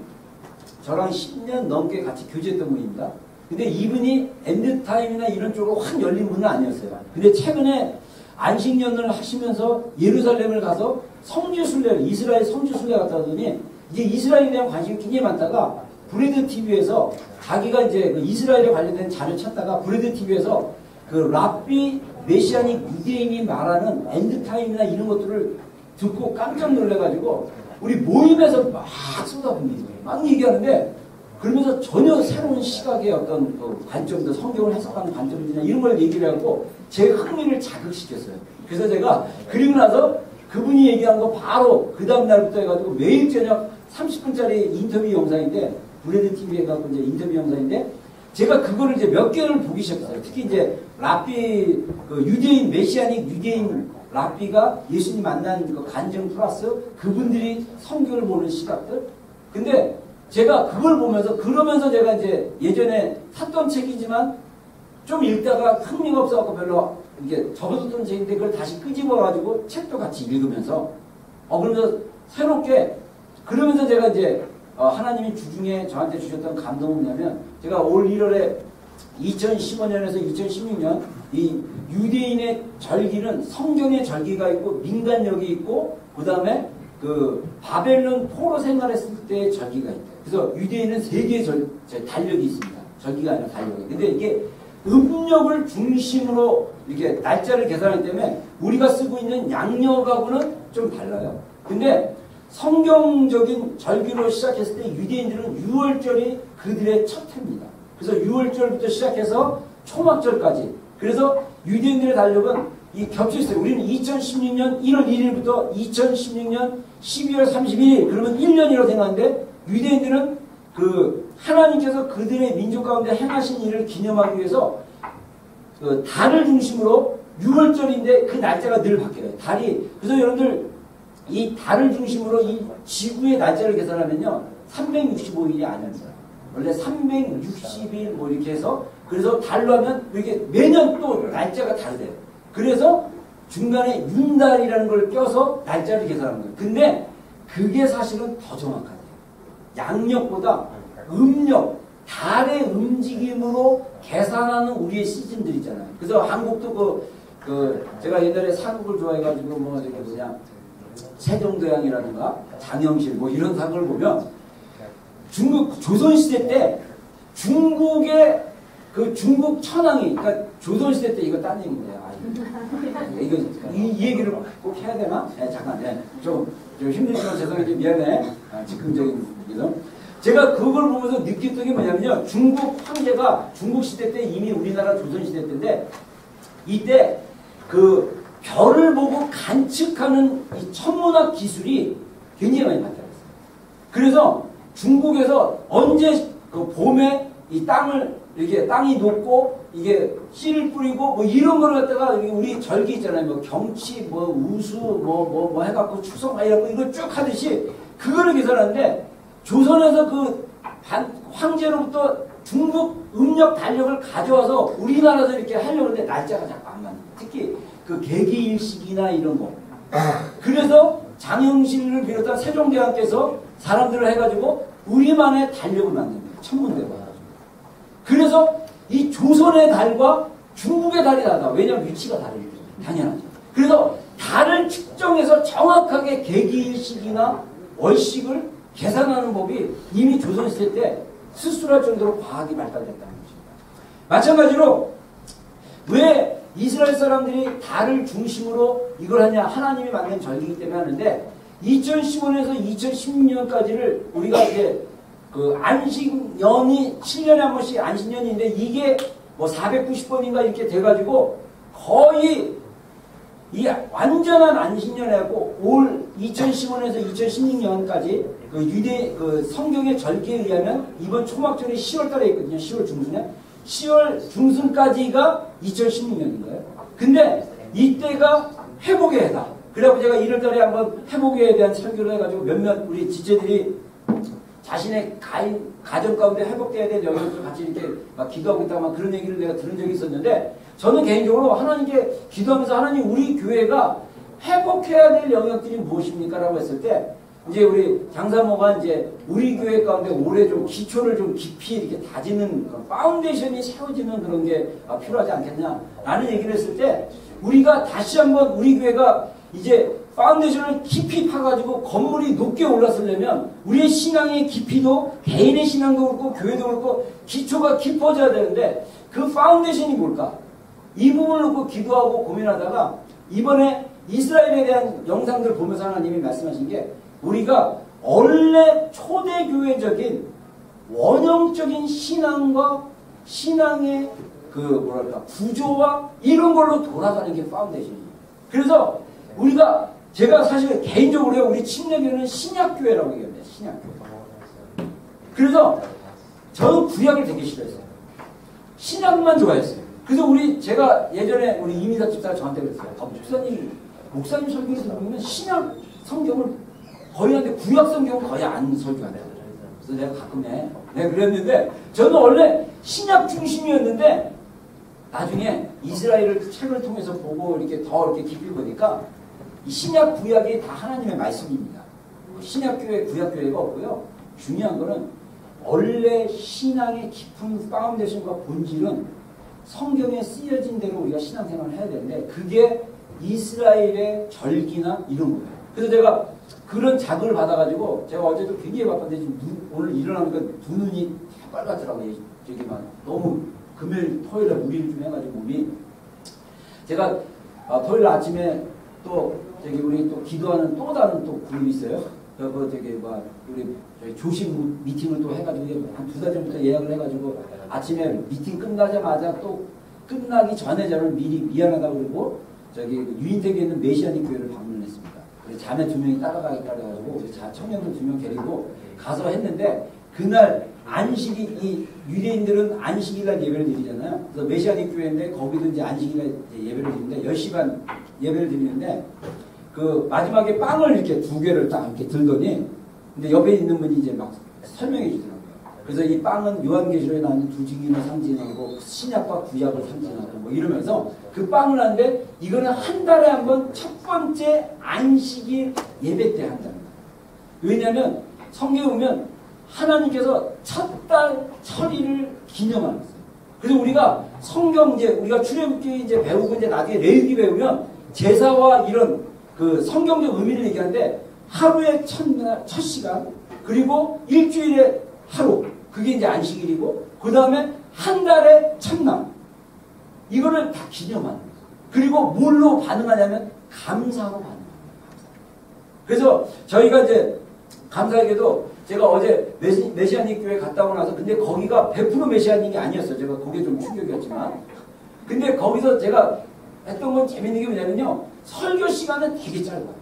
저랑 10년 넘게 같이 교제했던 분입니다. 근데 이분이 엔드타임이나 이런 쪽으로 확 열린 분은 아니었어요. 근데 최근에 안식년을 하시면서 예루살렘을 가서 성지순례를 이스라엘 성지순례 갔다 오더니 이제 이스라엘에 대한 관심이 굉장히 많다가 브레드 TV에서 자기가 이제 그 이스라엘에 관련된 자료 찾다가 브레드 TV에서 그 랍비 메시아닉 유대인이 말하는 엔드타임이나 이런 것들을 듣고 깜짝 놀래가지고 우리 모임에서 막 쏟아붓는 거예요. 막 얘기하는데 그러면서 전혀 새로운 시각의 어떤 그 관점도 성경을 해석하는 관점이나 이런 걸 얘기를 하고 제 흥미를 자극시켰어요. 그래서 제가 그리고 나서 그분이 얘기한 거 바로 그 다음 날부터 해가지고 매일 저녁 30분짜리 인터뷰 영상인데 브레드 TV에 갖고 이제 인터뷰 영상인데 제가 그거를 이제 몇 개를 보기 시작했어요. 특히 이제 랍비 그 유대인 메시아닉 유대인 랍비가 예수님 만난 그 간증 플러스 그분들이 성경을 보는 시각들. 근데 제가 그걸 보면서 그러면서 제가 이제 예전에 샀던 책이지만 좀 읽다가 흥미가 없어갖고 별로 이게 접어뒀던 책인데 그걸 다시 끄집어가지고 책도 같이 읽으면서 그러면서 새롭게 그러면서 제가 이제 하나님이 주중에 저한테 주셨던 감동은 뭐냐면 제가 올 1월에 2015년에서 2016년 이 유대인의 절기는 성경의 절기가 있고 민간력이 있고 그 다음에 그 바벨론 포로 생활했을 때의 절기가 있대요. 그래서 유대인은 3개의 달력이 있습니다. 절기가 아니라 달력이. 근데 이게 음력을 중심으로 이렇게 날짜를 계산하기 때문에 우리가 쓰고 있는 양력하고는 좀 달라요. 근데 성경적인 절기로 시작했을 때 유대인들은 6월절이 그들의 첫 해입니다. 그래서 6월절부터 시작해서 초막절까지. 그래서 유대인들의 달력은 이 겹쳐있어요. 우리는 2016년 1월 1일부터 2016년 12월 31일 그러면 1년이라고 생각하는데 유대인들은 그 하나님께서 그들의 민족 가운데 행하신 일을 기념하기 위해서 그 달을 중심으로 6월절인데 그 날짜가 늘 바뀌어요. 달이. 그래서 여러분들 이 달을 중심으로 이 지구의 날짜를 계산하면요 365일이 아닙니다. 원래 360일 뭐 이렇게 해서 그래서 달로 하면 이게 매년 또 날짜가 다르대요. 그래서 중간에 윤달이라는 걸 껴서 날짜를 계산하는 거예요. 근데 그게 사실은 더 정확하대요. 양력보다 음력, 달의 움직임으로 계산하는 우리의 시즌들 있잖아요. 그래서 한국도 제가 옛날에 사극을 좋아해가지고 뭐 이렇게 뭐냐 세종대왕이라든가 장영실 뭐 이런 사극을 보면 중국 조선시대 때 중국의 그 중국 천황이 그러니까 조선시대 때 이거 딴 얘기인데요. 이거 이 얘기를 꼭 해야 되나? 네, 잠깐 좀 힘들지만 죄송해요. 미안해. 즉흥적인 얘기죠. 제가 그걸 보면서 느꼈던 게 뭐냐면요. 중국 황제가 중국 시대 때 이미 우리나라 조선 시대 때인데 이때 그 별을 보고 관측하는 이 천문학 기술이 굉장히 많이 발달했어요. 그래서 중국에서 언제 그 봄에 이 땅을 이렇게 땅이 녹고 이게 씨를 뿌리고 뭐 이런 걸 갖다가 우리 절기 있잖아요. 뭐 경치, 뭐 우수, 뭐 해갖고 추석 막 이러고 이거 쭉 하듯이 그거를 계산하는데 조선에서 그 황제로부터 중국 음력 달력을 가져와서 우리나라에서 이렇게 하려고 하는데 날짜가 자꾸 안 맞는 거예요. 특히 그 개기일식이나 이런 거. 그래서 장영실을 비롯한 세종대왕께서 사람들을 해가지고 우리만의 달력을 만든 거예요. 천문대가. 그래서 이 조선의 달과 중국의 달이 다르다. 왜냐하면 위치가 다르기 때문에. 당연하죠. 그래서 달을 측정해서 정확하게 개기일식이나 월식을 계산하는 법이 이미 조선시대 때 스스로할 정도로 과학이 발달됐다는 것입니다. 마찬가지로 왜 이스라엘 사람들이 달을 중심으로 이걸 하냐, 하나님이 만든 절기이기 때문에 하는데 2015년에서 2016년까지를 우리가 이제 그 안식년이 7년에 한 번씩 안식년인데 이게 뭐 490번인가 이렇게 돼가지고 거의 이 완전한 안식년이라고 올 2015년에서 2016년까지 그 유대 그 성경의 절기에 의하면 이번 초막절이 10월 달에 있거든요. 10월 중순에. 10월 중순까지가 2016년인 거예요. 근데 이때가 회복의 해다. 그래갖고 제가 1월 달에 한번 회복에 대한 설교를 해가지고 몇몇 우리 지체들이 자신의 가정 가운데 회복돼야 될 영역을 같이 이렇게 막 기도하고 있다가 막 그런 얘기를 내가 들은 적이 있었는데 저는 개인적으로 하나님께 기도하면서 하나님 우리 교회가 회복해야 될 영역들이 무엇입니까? 라고 했을 때 이제 우리 장사모가 이제 우리 교회 가운데 올해 좀 기초를 좀 깊이 이렇게 다지는 파운데이션이 세워지는 그런 게 필요하지 않겠냐라는 얘기를 했을 때 우리가 다시 한번 우리 교회가 이제 파운데이션을 깊이 파가지고 건물이 높게 올랐으려면 우리의 신앙의 깊이도 개인의 신앙도 그렇고 교회도 그렇고 기초가 깊어져야 되는데 그 파운데이션이 뭘까? 이 부분을 놓고 기도하고 고민하다가 이번에 이스라엘에 대한 영상들 보면서 하나님이 말씀하신 게 우리가 원래 초대교회적인 원형적인 신앙과 신앙의 그 뭐랄까 구조와 이런 걸로 돌아가는 게 파운데이션이에요. 그래서 우리가 제가 사실 개인적으로 우리 침례교회는 신약교회라고 얘기합니다. 신약교회. 그래서 저는 구약을 되게 싫어했어요. 신약만 좋아했어요. 그래서 제가 예전에 우리 이미사 집사가 저한테 그랬어요. 목사님 설교를 들으면 신약 성경을 거의 하는데 구약 성경은 거의 안 설교한대요. 그래서 내가 가끔 내가 그랬는데 저는 원래 신약 중심이었는데 나중에 이스라엘을 책을 통해서 보고 이렇게 더 이렇게 깊이 보니까 이 신약 구약이 다 하나님의 말씀입니다. 신약교회 구약교회가 없고요. 중요한 거는 원래 신앙의 깊은 파운데이션과 본질은 성경에 쓰여진 대로 우리가 신앙생활을 해야 되는데 그게 이스라엘의 절기나 이런 거예요. 그래서 제가 그런 자극을 받아가지고 제가 어제도 굉장히 바빴는데 지금 오늘 일어나니까 두 눈이 빨갛더라고요. 저기 막 너무 금요일 토요일에 무리를 좀 해가지고 몸이 제가 토요일 아침에 또 저기 우리 또 기도하는 또 다른 또 그룹이 있어요. 우리 조심 미팅을 또 해가지고 한 2달 전부터 예약을 해가지고 아침에 미팅 끝나자마자 또 끝나기 전에 저는 미리 미안하다고 그러고 저기 유인택에 있는 메시아닉 교회를 방문했습니다. 그래서 자매 2명이 따라가겠다 그래가지고 청년들 2명 데리고 가서 했는데 그날 안식이 이 유대인들은 안식일날 예배를 드리잖아요. 그래서 메시아닉 교회인데 거기도 이제 안식일날 예배를 드리는데 10시 반 예배를 드리는데 그 마지막에 빵을 이렇게 2개를 딱 이렇게 들더니 근데 옆에 있는 분이 이제 막 설명해 주더라고요. 그래서 이 빵은 요한계시록에 나오는 두 증인을 상징하고 신약과 구약을 상징하고 뭐 이러면서 그 빵을 하는데 이거는 한 달에 한 번 첫 번째 안식일 예배 때 한다는 거예요. 왜냐하면 성경에 보면 하나님께서 첫 달 철일을 기념하는 거예요. 그래서 우리가 성경 이제 우리가 출애굽기 이제 배우고 이제 나중에 레위기 배우면 제사와 이런 그 성경적 의미를 얘기하는데 하루에 첫 시간 그리고 일주일에 하루 그게 이제 안식일이고 그 다음에 한 달에 첫날 이거를 다 기념하는 거예요. 그리고 뭘로 반응하냐면 감사로 반응합니다. 그래서 저희가 이제 감사하게도 제가 어제 메시아닉 교회 갔다 오고 나서 근데 거기가 100% 메시아닉이 아니었어요. 제가 그게 좀 충격이었지만 근데 거기서 제가 했던 건 재밌는 게 뭐냐면요. 설교 시간은 되게 짧아요.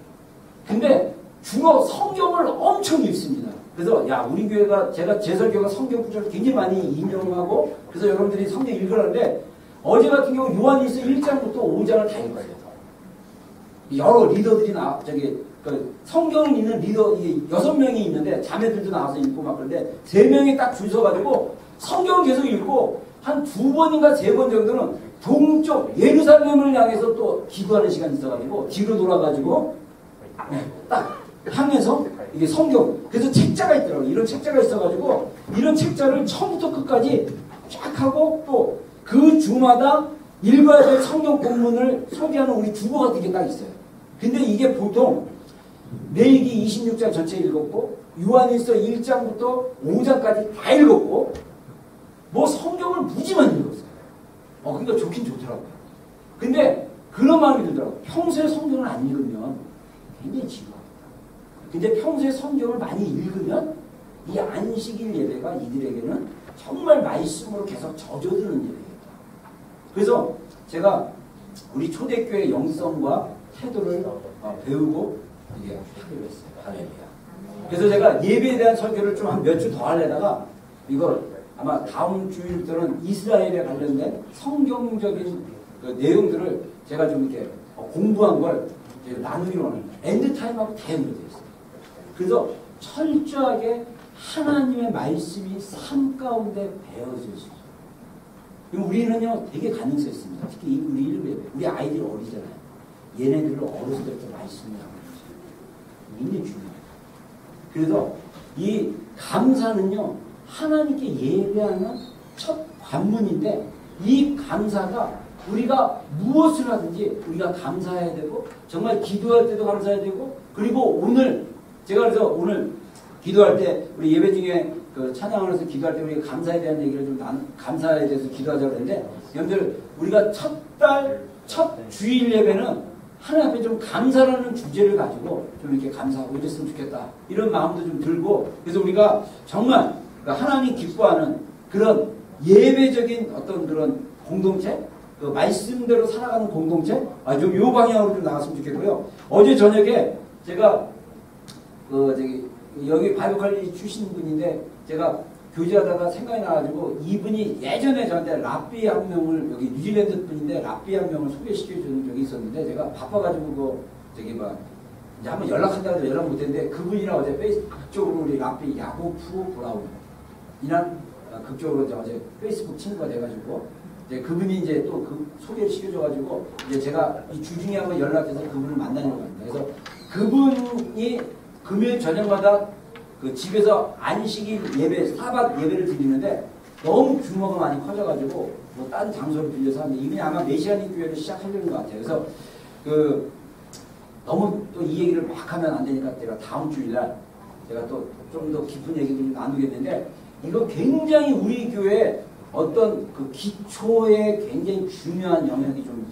근데 주로 성경을 엄청 읽습니다. 그래서 야 우리 교회가 제가 제 설교가 성경 구절을 굉장히 많이 인용하고 그래서 여러분들이 성경 읽으라는데 어제 같은 경우 요한일서 1장부터 5장을 다 읽어요. 여러 리더들이 그 성경을 읽는 리더 6명이 있는데 자매들도 나와서 읽고 막 그런데 3명이 딱 줄 서가지고 성경을 계속 읽고 한 2번인가 3번 정도는 동쪽 예루살렘을 향해서 또 기도하는 시간이 있어가지고 뒤로 돌아가지고 딱 향해서 이게 성경 그래서 책자가 있더라고요. 이런 책자가 있어가지고 이런 책자를 처음부터 끝까지 쫙 하고 또 그 주마다 읽어야 될 성경 본문을 소개하는 우리 주보 같은 게 딱 있어요. 근데 이게 보통 레위기 26장 전체 읽었고 요한일서 1장부터 5장까지 다 읽었고 뭐 성경을 무지만 읽었어요. 그러니까 좋긴 좋더라고요. 근데 그런 마음이 들더라고요. 평소에 성경을 안 읽으면 굉장히 지루합니다. 근데 평소에 성경을 많이 읽으면 이 안식일 예배가 이들에게는 정말 말씀으로 계속 젖어드는 예배겠다. 그래서 제가 우리 초대교회 영성과 태도를 배우고 이게 하기로 했어요. 할렐루야. 그래서 제가 예배에 대한 설교를 좀 한 몇 주 더 하려다가 이거 아마 다음 주일들은 이스라엘에 관련된 성경적인 그 내용들을 제가 좀 이렇게 공부한 걸 나누기로 합니다. 엔드타임하고 다 연결되어 있어요. 그래서 철저하게 하나님의 말씀이 삶 가운데 배어질 수 있어요. 우리는요 되게 가능성 있습니다. 특히 우리 일부에 우리 아이들이 어리잖아요. 얘네들을 어렸을 때부터 말씀을 하고 있어요. 굉장히 중요해요. 그래서 이 감사는요 하나님께 예배하는 첫 관문인데 이 감사가 우리가 무엇을 하든지 우리가 감사해야 되고 정말 기도할 때도 감사해야 되고 그리고 오늘 제가 그래서 오늘 기도할 때 우리 예배 중에 그 찬양하면서 기도할 때 우리가 감사에 대한 얘기를 좀 감사에 대해서 기도하자고 했는데 여러분들 우리가 첫 주일 예배는 하나님 앞에 좀 감사라는 주제를 가지고 좀 이렇게 감사하고 이랬으면 좋겠다 이런 마음도 좀 들고 그래서 우리가 정말 하나님 기뻐하는 그런 예배적인 어떤 그런 공동체 그 말씀대로 살아가는 공동체 좀 요 방향으로 좀 나갔으면 좋겠고요. 어제 저녁에 제가 여기 바이블 출신 분인데 제가 교제하다가 생각이 나가지고 이분이 예전에 저한테 랍비 한 명을 여기 뉴질랜드 분인데 랍비 한 명을 소개시켜주는 적이 있었는데 제가 바빠가지고 이제 한번 연락한다고 해서 연락 못했는데 그분이랑 어제 페이스북 쪽으로 우리 랍비 야고프 브라운이랑 그쪽으로 어제 페이스북 친구가 돼가지고 이제 그분이 이제 또 그 소개를 시켜줘가지고 이제 제가 이 주중에 한번 연락해서 그분을 만나려고 합니다. 그래서 그분이 금요일 저녁마다 그 집에서 안식일 예배, 사bat 예배를 드리는데 너무 규모가 많이 커져가지고 뭐 딴 장소를 빌려서 하는데 이분이 아마 메시아닉 교회를 시작하려는 것 같아요. 그래서 너무 또 이 얘기를 막 하면 안 되니까 제가 다음 주일날 제가 또 좀 더 깊은 얘기를 나누겠는데 이거 굉장히 우리 교회에 어떤 그 기초에 굉장히 중요한 영역이 좀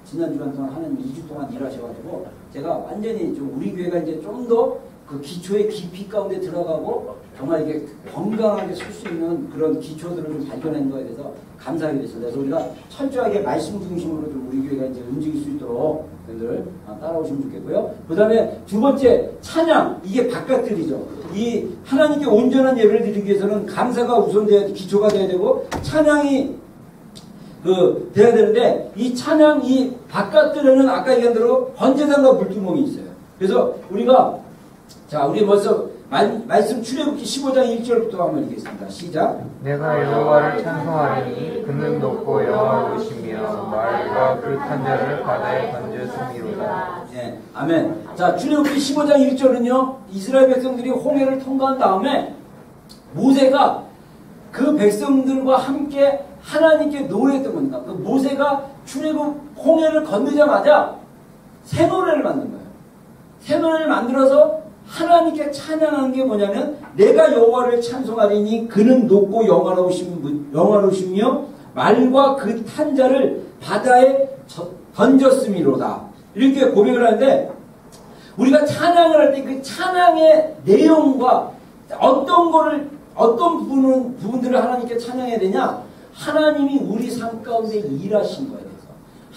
지난 주간 동안 하는 2주 동안 일하셔가지고 제가 완전히 좀 우리 교회가 이제 좀 더 그 기초의 깊이 가운데 들어가고 정말 이게 건강하게 설 수 있는 그런 기초들을 좀 발견하는 거에 대해서 감사하게 됐습니다. 그래서 우리가 철저하게 말씀 중심으로 좀 우리 교회가 이제 움직일 수 있도록 여러분들 따라오시면 좋겠고요. 그 다음에 두 번째 찬양 이게 바깥들이죠. 이 하나님께 온전한 예배를 드리기 위해서는 감사가 우선돼야 기초가 돼야 되고 찬양이 돼야 되는데 이 찬양 이 바깥들에는 아까 얘기한 대로 번제단과 물두멍이 있어요. 그래서 우리가 우리 벌써 말씀 출애굽기 15장 1절부터 한번 읽겠습니다. 시작. 내가 여호와를 찬송하리니 그는 높고 영화로우시며 말과 그 탄자를 바다에 던졌음이로다. 네, 아멘. 자, 출애굽기 15장 1절은요. 이스라엘 백성들이 홍해를 통과한 다음에 모세가 그 백성들과 함께 하나님께 노래했던 겁니다. 그 모세가 출애굽 홍해를 건너자마자 새 노래를 만든 거예요. 새 노래를 만들어서 하나님께 찬양한 게 뭐냐면 내가 여호와를 찬송하리니 그는 높고 영화로우시며 말과 그 탄자를 바다에 던졌음이로다. 이렇게 고백을 하는데 우리가 찬양을 할 때 그 찬양의 내용과 어떤 부분들을 하나님께 찬양해야 되냐? 하나님이 우리 삶 가운데 일하신 거에 대해서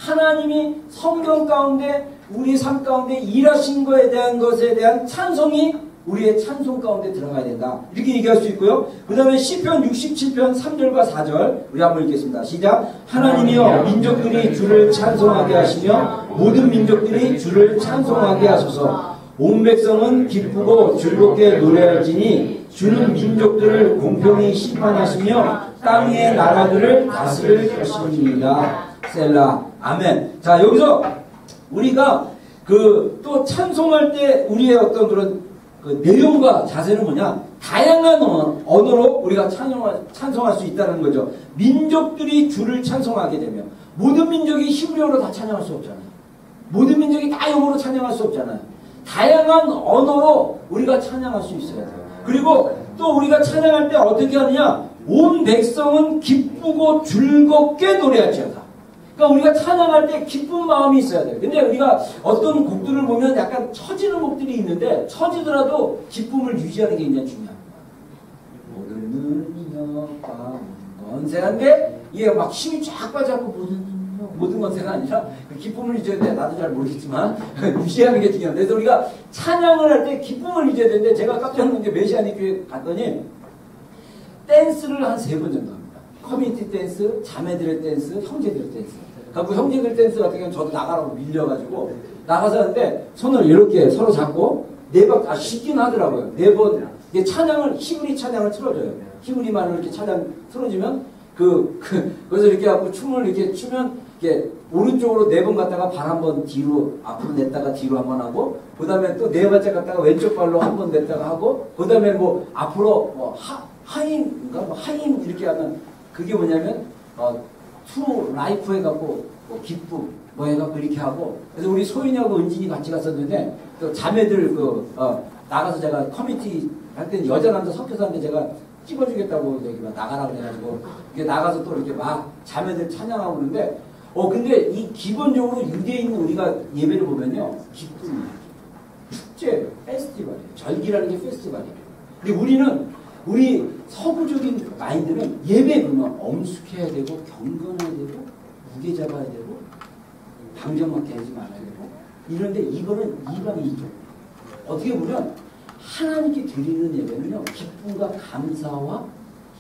하나님이 성경 가운데 우리 삶 가운데 일하신 거에 대한 것에 대한 찬송이 우리의 찬송 가운데 들어가야 된다. 이렇게 얘기할 수 있고요. 그 다음에 시편 67편 3절과 4절 우리 한번 읽겠습니다. 시작. 하나님이여 민족들이 주를 찬송하게 하시며 모든 민족들이 주를 찬송하게 하소서. 온 백성은 기쁘고 즐겁게 노래할지니 주는 민족들을 공평히 심판하시며 땅의 나라들을 다스릴 것입니다. 셀라. 아멘. 자, 여기서 우리가 또 찬송할 때 우리의 어떤 그런 내용과 자세는 뭐냐? 다양한 언어로 우리가 찬송할 수 있다는 거죠. 민족들이 주를 찬송하게 되면 모든 민족이 히브리어로 다 찬양할 수 없잖아요. 모든 민족이 다 영어로 찬양할 수 없잖아요. 다양한 언어로 우리가 찬양할 수 있어야 돼요. 그리고 또 우리가 찬양할 때 어떻게 하느냐? 온 백성은 기쁘고 즐겁게 노래할지어다. 그러니까 우리가 찬양할 때 기쁜 마음이 있어야 돼요. 근데 우리가 어떤 곡들을 보면 약간 처지는 곡들이 있는데 처지더라도 기쁨을 유지하는 게 굉장히 중요합니다. 모든 건세한데 이게 막 힘이 쫙 빠져갖고 모든 건세가 아니라 그 기쁨을 유지해야 돼. 나도 잘 모르겠지만 유지하는 게 중요합니다. 그래서 우리가 찬양을 할 때 기쁨을 유지해야 되는데 제가 깜짝 놀란 게 메시아닉 교회 갔더니 댄스를 한 3번 정도 합니다. 커뮤니티 댄스, 자매들의 댄스, 형제들의 댄스. 그 형제들 댄스 같은 경우는 저도 나가라고 밀려가지고 나가서 하는데 손을 이렇게 서로 잡고 4번, 쉽긴 하더라고요. 4번, 이게 찬양을, 히브리 찬양을 틀어줘요. 히브리만으로 이렇게 찬양 틀어주면 거기서 이렇게 하고 춤을 이렇게 추면 이렇게 오른쪽으로 4번 갔다가 발 한 번 뒤로 앞으로 냈다가 뒤로 한 번 하고 그 다음에 또 4번째 갔다가 왼쪽 발로 한 번 냈다가 하고 그 다음에 뭐 앞으로 하임인가 하임 이렇게 하면 그게 뭐냐면 투 라이프 해갖고 기쁨 뭐 해갖고 이렇게 하고 그래서 우리 소인이하고 은진이 같이 갔었는데 또 자매들 나가서 제가 커뮤니티 할 때는 여자 남자 섞여서 하는데 제가 찍어주겠다고 여기 막 나가라고 해가지고 이렇게 나가서 또 이렇게 막 자매들 찬양하고 그러는데 근데 이 기본적으로 유대인 우리가 예배를 보면요 기쁨 축제 페스티벌이에요. 절기라는 게 페스티벌이에요. 근데 우리 서구적인 마인드는 예배 그러면 엄숙해야 되고 경건해야 되고 무게 잡아야 되고 방정맞게 하지 말아야 되고 이런데 이거는 이방이죠. 어떻게 보면 하나님께 드리는 예배는요 기쁨과 감사와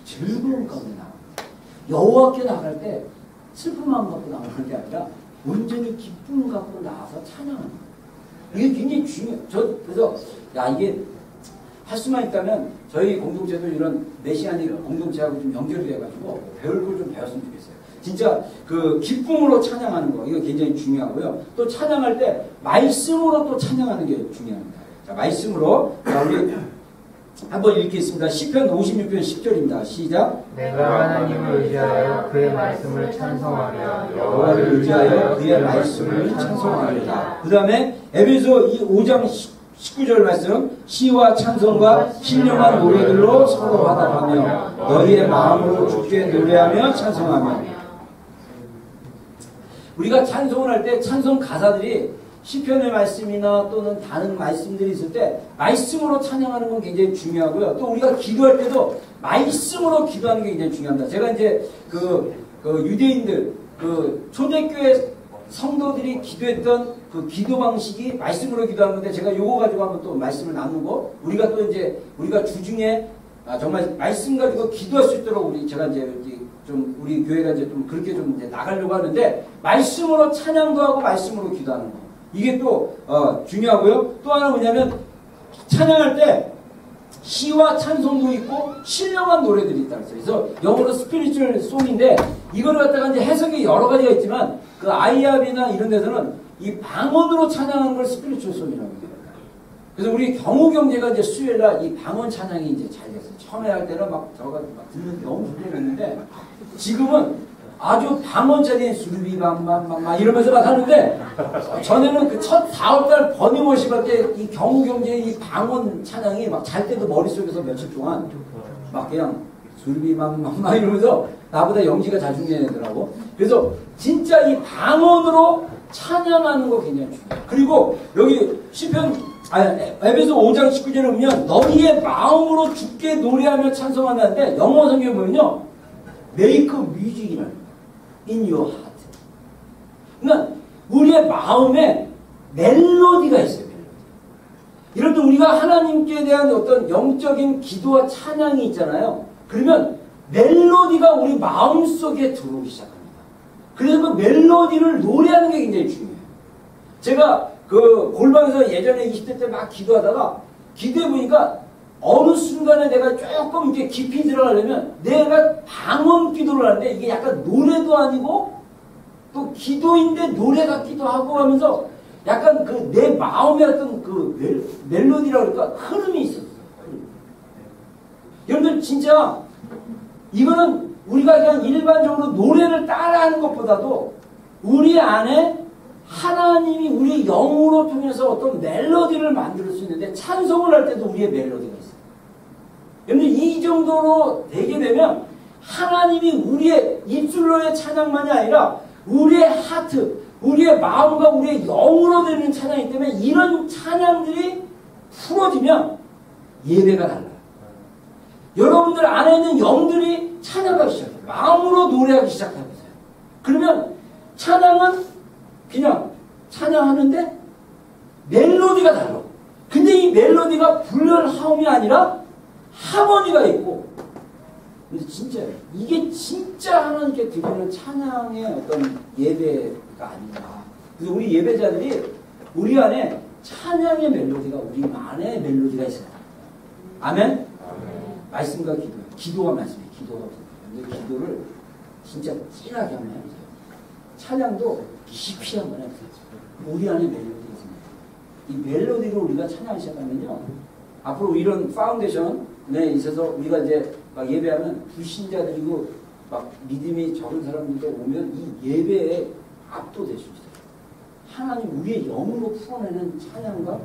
즐거움 가운데 나옵니다. 여호와께 나갈 때 슬픈 마음 갖고 나오는 게 아니라 온전히 기쁨 갖고 나와서 찬양하는 거예요. 이게 굉장히 중요해요. 그래서 이게 할 수만 있다면 저희 공동체도 이런 메시아닉 공동체하고 좀 연결이 돼가지고 배울 걸 좀 배웠으면 좋겠어요. 진짜 기쁨으로 찬양하는 거 이거 굉장히 중요하고요. 또 찬양할 때 말씀으로 또 찬양하는 게 중요합니다. 자, 말씀으로 우리 한번 읽겠습니다. 시편 56편 10절입니다. 시작. 내가 하나님을 의지하여 그의 말씀을 찬송하며 여호와를 의지하여 그의 말씀을 찬송하리라. 그 다음에 에베소 5장 19절 말씀. 시와 찬송과 신령한 노래들로 서로 화답하며 너희의 마음으로 주께 노래하며 찬송하며. 우리가 찬송을 할 때 찬송 가사들이 시편의 말씀이나 또는 다른 말씀들이 있을 때 말씀으로 찬양하는 건 굉장히 중요하고요. 또 우리가 기도할 때도 말씀으로 기도하는 게 굉장히 중요합니다. 제가 이제 유대인들 초대교회 성도들이 기도했던 그 기도 방식이 말씀으로 기도하는 건데 제가 요거 가지고 한번 또 말씀을 나누고 우리가 또 이제 우리가 주중에 정말 말씀 가지고 기도할 수 있도록 제가 이제 좀 우리 교회가 이제 좀 그렇게 좀 이제 나가려고 하는데 말씀으로 찬양도 하고 말씀으로 기도하는 거. 이게 또 중요하고요. 또 하나 뭐냐면 찬양할 때 시와 찬송도 있고 신령한 노래들이 있다 그랬어요. 그래서 영어로 스피리추얼 송인데 이거를 갖다가 이제 해석이 여러 가지가 있지만 그 아이압이나 이런 데서는 이 방언으로 찬양하는 걸 스피리추얼 송이라고 해요. 그래서 우리 경우경제가 이제 수요일날 이 방언 찬양이 이제 잘 됐어요. 처음에 할 때는 막 듣는 너무 불편했는데 지금은 아주 방언자리에 수르비방방방 이러면서 막 하는데 전에는 그 첫 4월달 버니워십 때 이 경우경제의 이 방언 찬양이 막 잘 때도 머릿속에서 며칠 동안 막 그냥 수르비방방방 이러면서 나보다 영지가 잘 중요하더라고. 그래서 진짜 이 방언으로 찬양하는 거 굉장히 중요해요. 그리고 여기 시편 에베소 5장 19절에 보면 너희의 마음으로 주께 노래하며 찬송하는데 영어 성경에 보면요 make music이라는 in your heart. 그러니까 우리의 마음에 멜로디가 있어요. 멜로디. 여러분 우리가 하나님께 대한 어떤 영적인 기도와 찬양이 있잖아요. 그러면 멜로디가 우리 마음속에 들어오기 시작합니다. 그래서 그 멜로디를 노래하는 게 굉장히 중요해요. 제가 그 골방에서 예전에 20대 때 막 기도하다가 기도해 보니까 어느 순간에 내가 조금 이렇게 깊이 들어가려면 내가 방언 기도를 하는데 이게 약간 노래도 아니고 또 기도인데 노래 같기도 하고 하면서 약간 그 내 마음에 어떤 그 멜로디라고 그럴까 흐름이 있었어요. 여러분들 진짜 이거는 우리가 그냥 일반적으로 노래를 따라하는 것보다도 우리 안에 하나님이 우리 영으로 통해서 어떤 멜로디를 만들 수 있는데 찬송을 할 때도 우리의 멜로디가 있어요. 여러분들 이 정도로 되게 되면 하나님이 우리의 입술로의 찬양만이 아니라 우리의 하트, 우리의 마음과 우리의 영으로 되는 찬양이기 때문에 이런 찬양들이 풀어지면 예배가 달라요. 여러분들 안에 있는 영들이 찬양하기 시작해요. 마음으로 노래하기 시작하는 거예요. 그러면 찬양은 그냥 찬양하는데 멜로디가 달라. 근데 이 멜로디가 불연하음이 아니라 하모니가 있고, 근데 진짜 이게 진짜 하나님께 드리는 찬양의 어떤 예배가 아닌가. 그래서 우리 예배자들이 우리 안에 찬양의 멜로디가 우리 안에 멜로디가 있어요. 아멘? 말씀과 기도, 기도가 말씀이에요. 기도가 없어요. 근데 기도를 진짜 진하게 한번 해보세요. 찬양도 깊이 한번 해보세요. 우리 안에 멜로디가 있습니다. 이 멜로디로 우리가 찬양을 시작하면요, 앞으로 이런 파운데이션에 있어서 우리가 이제 막 예배하면 불신자들이고 막 믿음이 적은 사람들도 오면 이 예배에 압도될 수 있어요. 하나님 우리의 영으로 풀어내는 찬양과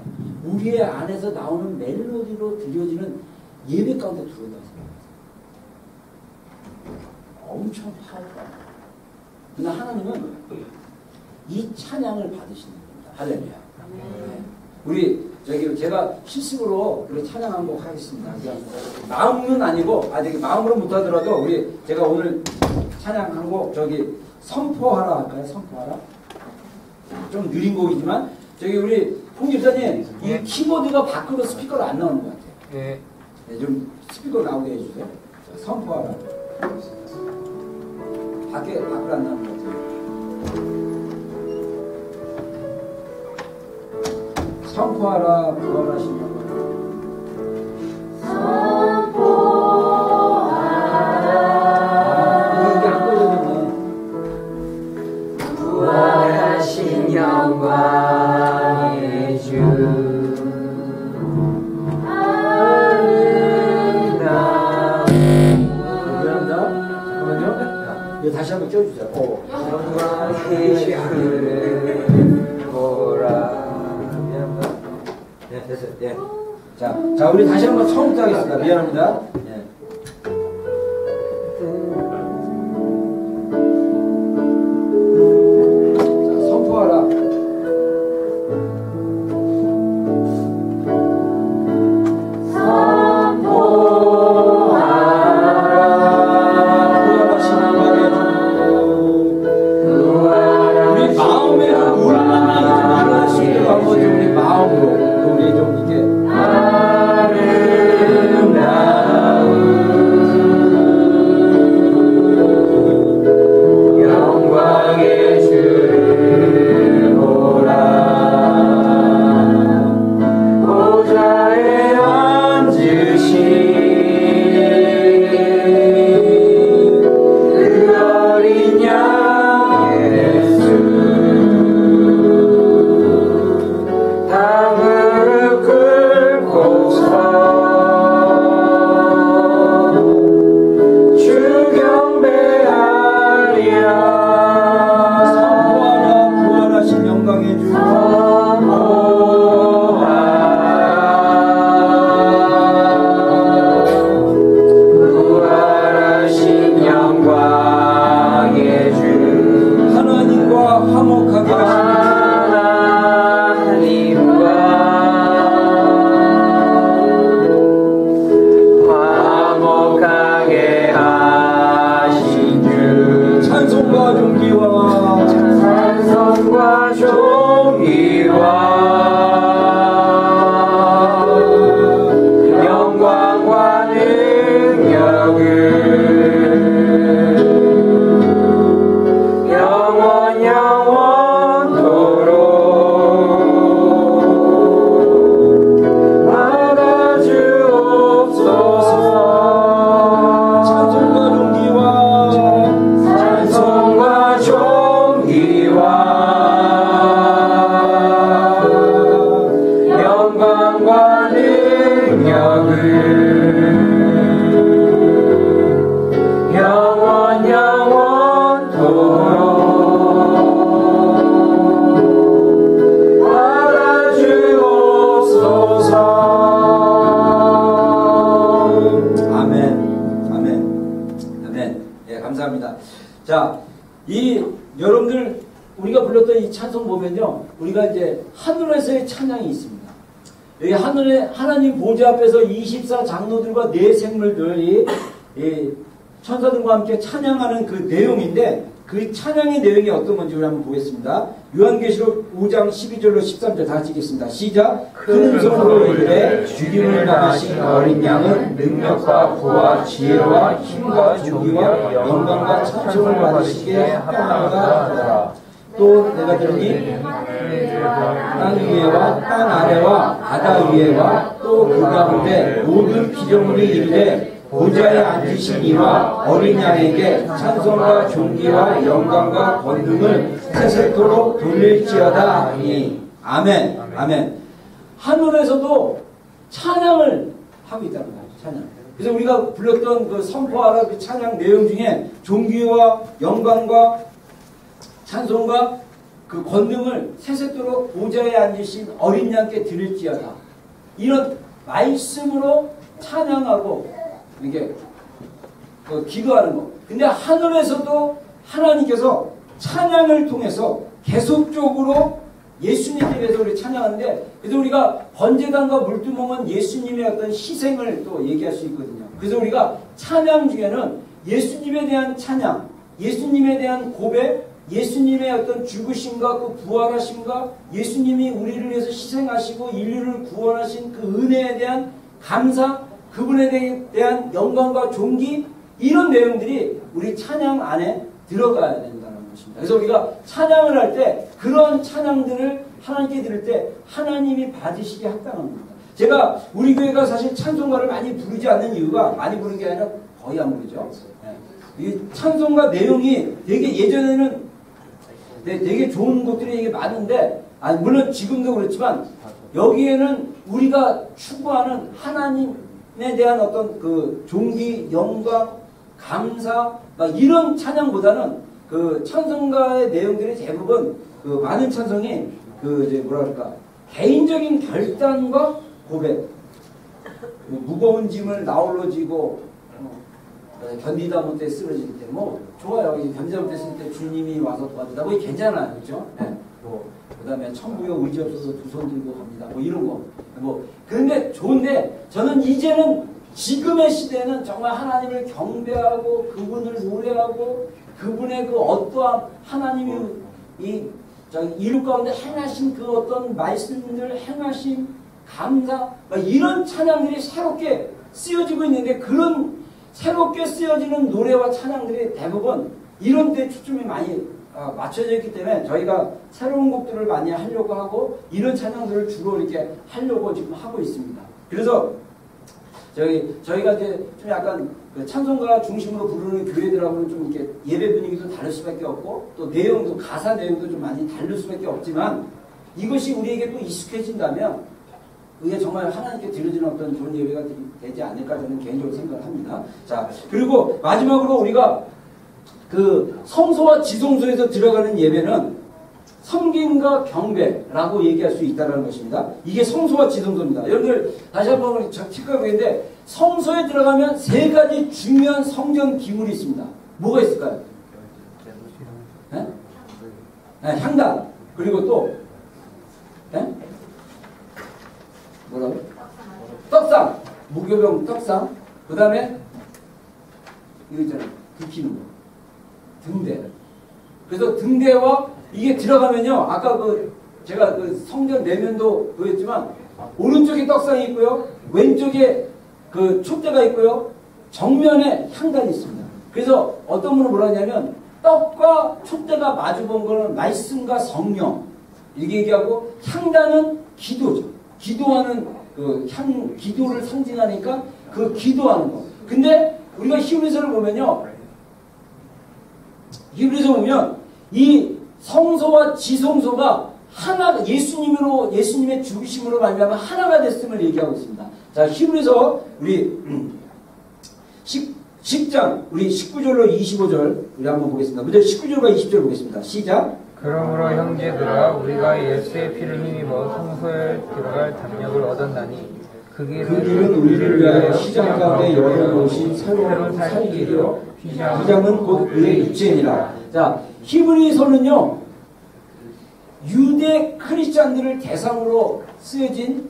우리의 안에서 나오는 멜로디로 들려지는 예배 가운데 들어온다고 생각해요. 엄청 파워가. 그러나 하나님은 이 찬양을 받으시는 겁니다. 할렐루야. 네. 우리 저기 제가 실습으로 우리 찬양 한 곡 하겠습니다. 마음은 아니고 저기 마음으로 못하더라도 우리 제가 오늘 찬양 한 곡 저기 선포하라 할까요? 선포하라. 좀 느린 곡이지만 저기 우리 홍 집사님 이 키보드가 밖으로 스피커로 안 나오는 것 같아요. 네. 네, 좀 스피커 나오게 해주세요. 자, 선포하라. 밖으로 안 나오는 것 같아요. 선포하라 구원하신다고. 이게 안 걸렸네. 구원하신 영광의 주 아름다운. 미안합니다. 잠깐만요. 이거 다시 한번 띄워주세요. 영광의 주를 보라. 네, 됐어요. 네. 자, 우리 다시 한번 처음부터 하겠습니다. 미안합니다. 네. 자, 선포하라. 우리 마음에 우리 수 있는 방법이 우리 마음으로. 우리 좀 이렇게 아름다운 감사합니다. 자, 여러분들 우리가 불렀던 이 찬송 보면요, 우리가 이제 하늘에서의 찬양이 있습니다. 여기 하늘에 하나님 보좌 앞에서 24장로들과 네 생물들이 천사들과 함께 찬양하는 그 내용인데, 그 찬양의 내용이 어떤 건지 우리 한번 보겠습니다. 요한계시록 5장 12절로 13절 다 같이 읽겠습니다. 시작. 큰 소리로 이르되 죽임을 당하신 어린 양은 능력과 부와 지혜와 힘과 존귀와 영광과 찬송을 받으시기에 합당하다 하더라. 또 내가 들으니 땅 위에와 땅 아래와 바다 위에와 또 그 가운데 모든 피조물이 이르되 보좌에 앉으신 이와 어린 양에게 찬송과 존귀와 영광과 권능을 세세토록 돌릴지어다 하니. 아멘. 아멘. 하늘에서도 찬양을 하고 있다는 거예요. 찬양. 그래서 우리가 불렀던 그 선포하라 그 찬양 내용 중에 존귀와 영광과 찬송과 그 권능을 세세토록 보좌에 앉으신 어린 양께 드릴지어다. 이런 말씀으로 찬양하고 이게 기도하는 거. 근데 하늘에서도 하나님께서 찬양을 통해서 계속적으로 예수님께 대해서 우리 찬양하는데, 그래서 우리가 번제단과 물두멍은 예수님의 어떤 희생을 또 얘기할 수 있거든요. 그래서 우리가 찬양 중에는 예수님에 대한 찬양, 예수님에 대한 고백, 예수님의 어떤 죽으심과 그 부활하심과 예수님이 우리를 위해서 희생하시고 인류를 구원하신 그 은혜에 대한 감사, 그분에 대한 영광과 존귀, 이런 내용들이 우리 찬양 안에 들어가야 된다는 것입니다. 그래서 우리가 찬양을 할 때 그런 찬양들을 하나님께 드릴 때 하나님이 받으시기에 합당합니다. 제가 우리 교회가 사실 찬송가를 많이 부르지 않는 이유가, 많이 부르는 게 아니라 거의 안 부르죠. 이 찬송가 내용이 되게 예전에는 되게 좋은 것들이 되게 많은데, 물론 지금도 그렇지만 여기에는 우리가 추구하는 하나님에 대한 어떤 그 존귀, 영광, 감사, 막 이런 찬양보다는 그 찬송가의 내용들이 대부분 그 많은 찬송이 그 이제 뭐랄까 개인적인 결단과 고백, 무거운 짐을 나홀로 지고 견디다 못해 쓰러질 때 뭐 좋아요. 견디다 못해 쓰러질 때 주님이 와서 도와주다 뭐 괜찮아요, 그렇죠? 네. 그다음에 천국에 의지 없어서 두 손 들고 갑니다. 뭐 이런 거. 뭐 그런데 좋은데, 저는 이제는 지금의 시대는 정말 하나님을 경배하고 그분을 노래하고 그분의 그 어떠한 하나님이 이루 가운데 행하신 그 어떤 말씀들, 행하심, 감사, 이런 찬양들이 새롭게 쓰여지고 있는데, 그런 새롭게 쓰여지는 노래와 찬양들이 대부분 이런 데 초점이 많이 맞춰져 있기 때문에 저희가 새로운 곡들을 많이 하려고 하고 이런 찬양들을 주로 이렇게 하려고 지금 하고 있습니다. 그래서 저희가 이제 좀 약간 그 찬송가 중심으로 부르는 교회들하고는 좀 이렇게 예배 분위기도 다를 수밖에 없고, 또 내용도, 가사 내용도 좀 많이 다를 수밖에 없지만, 이것이 우리에게 또 익숙해진다면 그게 정말 하나님께 드려지는 어떤 좋은 예배가 되지 않을까 저는 개인적으로 생각을 합니다. 자, 그리고 마지막으로 우리가 그 성소와 지성소에서 들어가는 예배는 섬김과 경배라고 얘기할 수 있다는 것입니다. 이게 성소와 지성소입니다. 여러분들 다시 한번 체크하고 있는데, 성소에 들어가면 세 가지 중요한 성전 기물이 있습니다. 뭐가 있을까요? 네? 네, 향단. 그리고 또 네? 뭐라고? 떡상. 무교병 떡상. 그 다음에 이거 있잖아요. 긁히는 거. 등대. 그래서 등대와 이게 들어가면요, 아까 제가 그 성전 내면도 보였지만, 오른쪽에 떡상이 있고요, 왼쪽에 그 촛대가 있고요, 정면에 향단이 있습니다. 그래서 어떤 분은 뭐라 하냐면, 떡과 촛대가 마주본 거는 말씀과 성령, 이렇게 얘기하고, 향단은 기도죠. 기도하는 기도를 상징하니까 그 기도하는 거. 근데 우리가 히브리서를 보면요, 히브리서 보면 이 성소와 지성소가 하나, 예수님의 죽으심으로 말미암아 하나가 됐음을 얘기하고 있습니다. 자, 히브리서 우리 10장 우리 19절로 25절 우리 한번 보겠습니다. 먼저 19절과 20절 보겠습니다. 시작. 그러므로 형제들아, 우리가 예수의 피를 힘입어 성소에 들어갈 담력을 얻었나니 그 길은 우리를 위하여 시장 가운데 열어놓으신 새로운 살 길이요 휘장은 곧 그의 육체니라. 자, 히브리서는요 유대 크리스찬들을 대상으로 쓰여진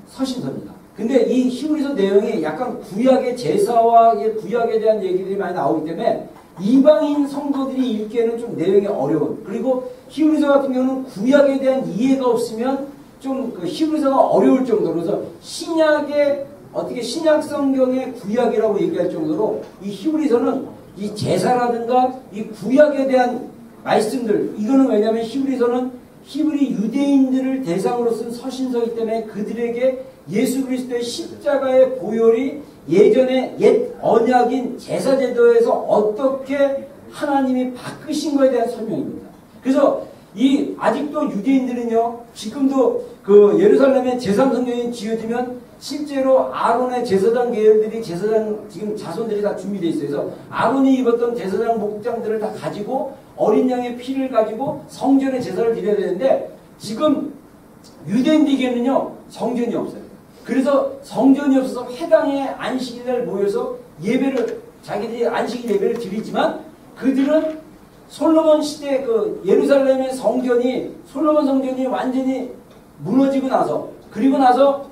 서신서입니다. 근데 이 히브리서 내용이 약간 구약의 제사와 구약에 대한 얘기들이 많이 나오기 때문에 이방인 성도들이 읽기에는 좀 내용이 어려운, 그리고 히브리서 같은 경우는 구약에 대한 이해가 없으면 좀 그 히브리서가 어려울 정도로, 그래서 신약의 어떻게 신약 성경의 구약이라고 얘기할 정도로 이 히브리서는 이 제사라든가 이 구약에 대한 말씀들, 이거는 왜냐하면 히브리서는 히브리 유대인들을 대상으로 쓴 서신서이기 때문에 그들에게 예수 그리스도의 십자가의 보혈이 예전에 옛 언약인 제사제도에서 어떻게 하나님이 바꾸신 것에 대한 설명입니다. 그래서 이 아직도 유대인들은요, 지금도 그 예루살렘에 제사성전이 지어지면 실제로 아론의 제사장 계열들이 제사장 지금 자손들이 다 준비되어 있어요. 그래서 아론이 입었던 제사장 목장들을 다 가지고 어린 양의 피를 가지고 성전에 제사를 드려야 되는데 지금 유대인들에게는요 성전이 없어요. 그래서 성전이 없어서 회당에 안식일날 모여서 예배를 자기들이 안식 예배를 드리지만 그들은 솔로몬 시대 그 예루살렘의 성전이 솔로몬 성전이 완전히 무너지고 나서 그리고 나서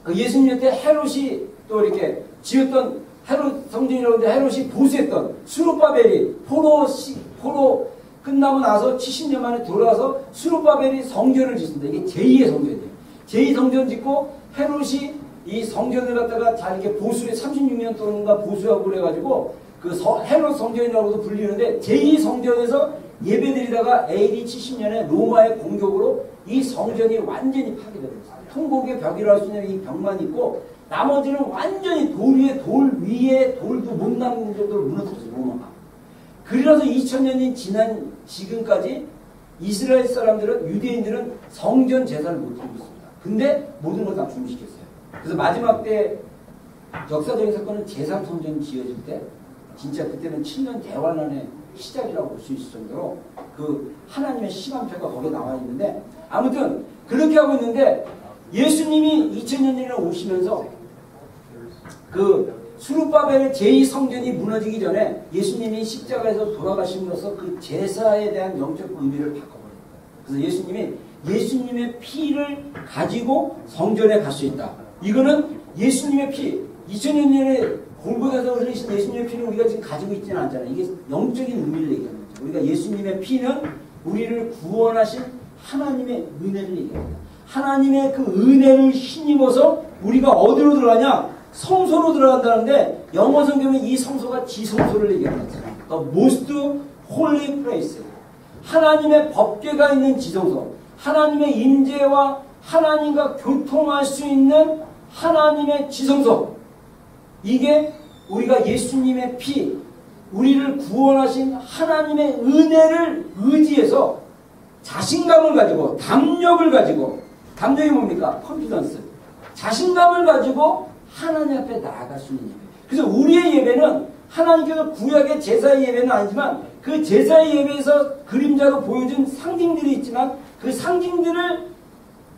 그 예수님 때 헤롯이 또 이렇게 지었던 헤롯 성전이라고 하는데 헤롯이 보수했던 수룹바벨이 포로 끝나고 나서 70년 만에 돌아와서 수룹바벨이 성전을 짓습니다. 이게 제2의 성전이에요. 제2 성전 짓고 헤롯이 이 성전을 갖다가 잘 이렇게 보수해 36년 동안가 보수하고 그래가지고 그 헤롯 성전이라고도 불리는데 제2 성전에서 예배드리다가 AD 70년에 로마의 공격으로 이 성전이 완전히 파괴되었어요. 통곡의 벽이라 할 수 있는 이 벽만 있고 나머지는 완전히 돌 위에 돌도 못 남는 정도로 무너졌어요. 로마가. 그래서 2000년이 지난 지금까지 이스라엘 사람들은 유대인들은 성전 제사를 못 드리고 있습니다. 근데 모든 걸 다 중지시켰어요. 그래서 마지막 때 역사적인 사건은 제3성전이 지어질 때 진짜 그때는 7년 대환란의 시작이라고 볼 수 있을 정도로 그 하나님의 시간표가 거기에 나와 있는데 아무튼 그렇게 하고 있는데 예수님이 2000년 전에 오시면서 그 수룹바벨의 제2성전이 무너지기 전에 예수님이 십자가에서 돌아가심으로써 그 제사에 대한 영적 의미를 바꿔버린 거예요. 그래서 예수님이 예수님의 피를 가지고 성전에 갈 수 있다. 이거는 예수님의 피, 2000년 전에 골고다에서 흘리신 예수님의 피를 우리가 지금 가지고 있지는 않잖아요. 이게 영적인 의미를 얘기하는 거죠. 우리가 예수님의 피는 우리를 구원하신 하나님의 은혜를 얘기합니다. 하나님의 그 은혜를 힘입어서 우리가 어디로 들어가냐? 성소로 들어간다는데 영어 성경은 이 성소가 지성소를 얘기하는 거잖아요. The most holy place. 하나님의 법궤가 있는 지성소. 하나님의 임재와 하나님과 교통할 수 있는 하나님의 지성소. 이게 우리가 예수님의 피, 우리를 구원하신 하나님의 은혜를 의지해서 자신감을 가지고 담력을 가지고, 담력이 뭡니까? 컨피던스. 자신감을 가지고 하나님 앞에 나아갈 수 있는 예배. 그래서 우리의 예배는 하나님께서 구약의 제사의 예배는 아니지만 그 제사의 예배에서 그림자로 보여준 상징들이 있지만 그 상징들을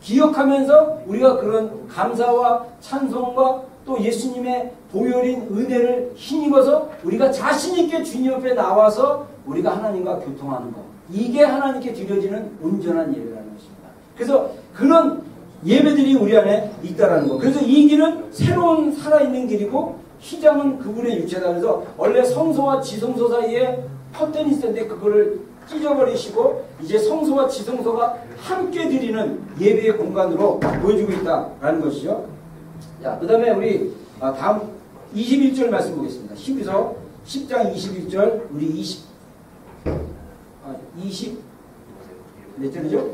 기억하면서 우리가 그런 감사와 찬송과 또 예수님의 보혈인 은혜를 힘입어서 우리가 자신있게 주님 앞에 나와서 우리가 하나님과 교통하는 것. 이게 하나님께 드려지는 온전한 예배라는 것입니다. 그래서 그런 예배들이 우리 안에 있다라는 거. 그래서 이 길은 새로운 살아있는 길이고 휘장은 그분의 육체다. 그래서 원래 성소와 지성소 사이에 퍼텐이 있었는데 그거를 찢어버리시고 이제 성소와 지성소가 함께 드리는 예배의 공간으로 보여주고 있다라는 것이죠. 자, 그 다음에 우리 다음 21절 말씀 보겠습니다. 히브리서 10장 21절 우리 20 몇 절이죠?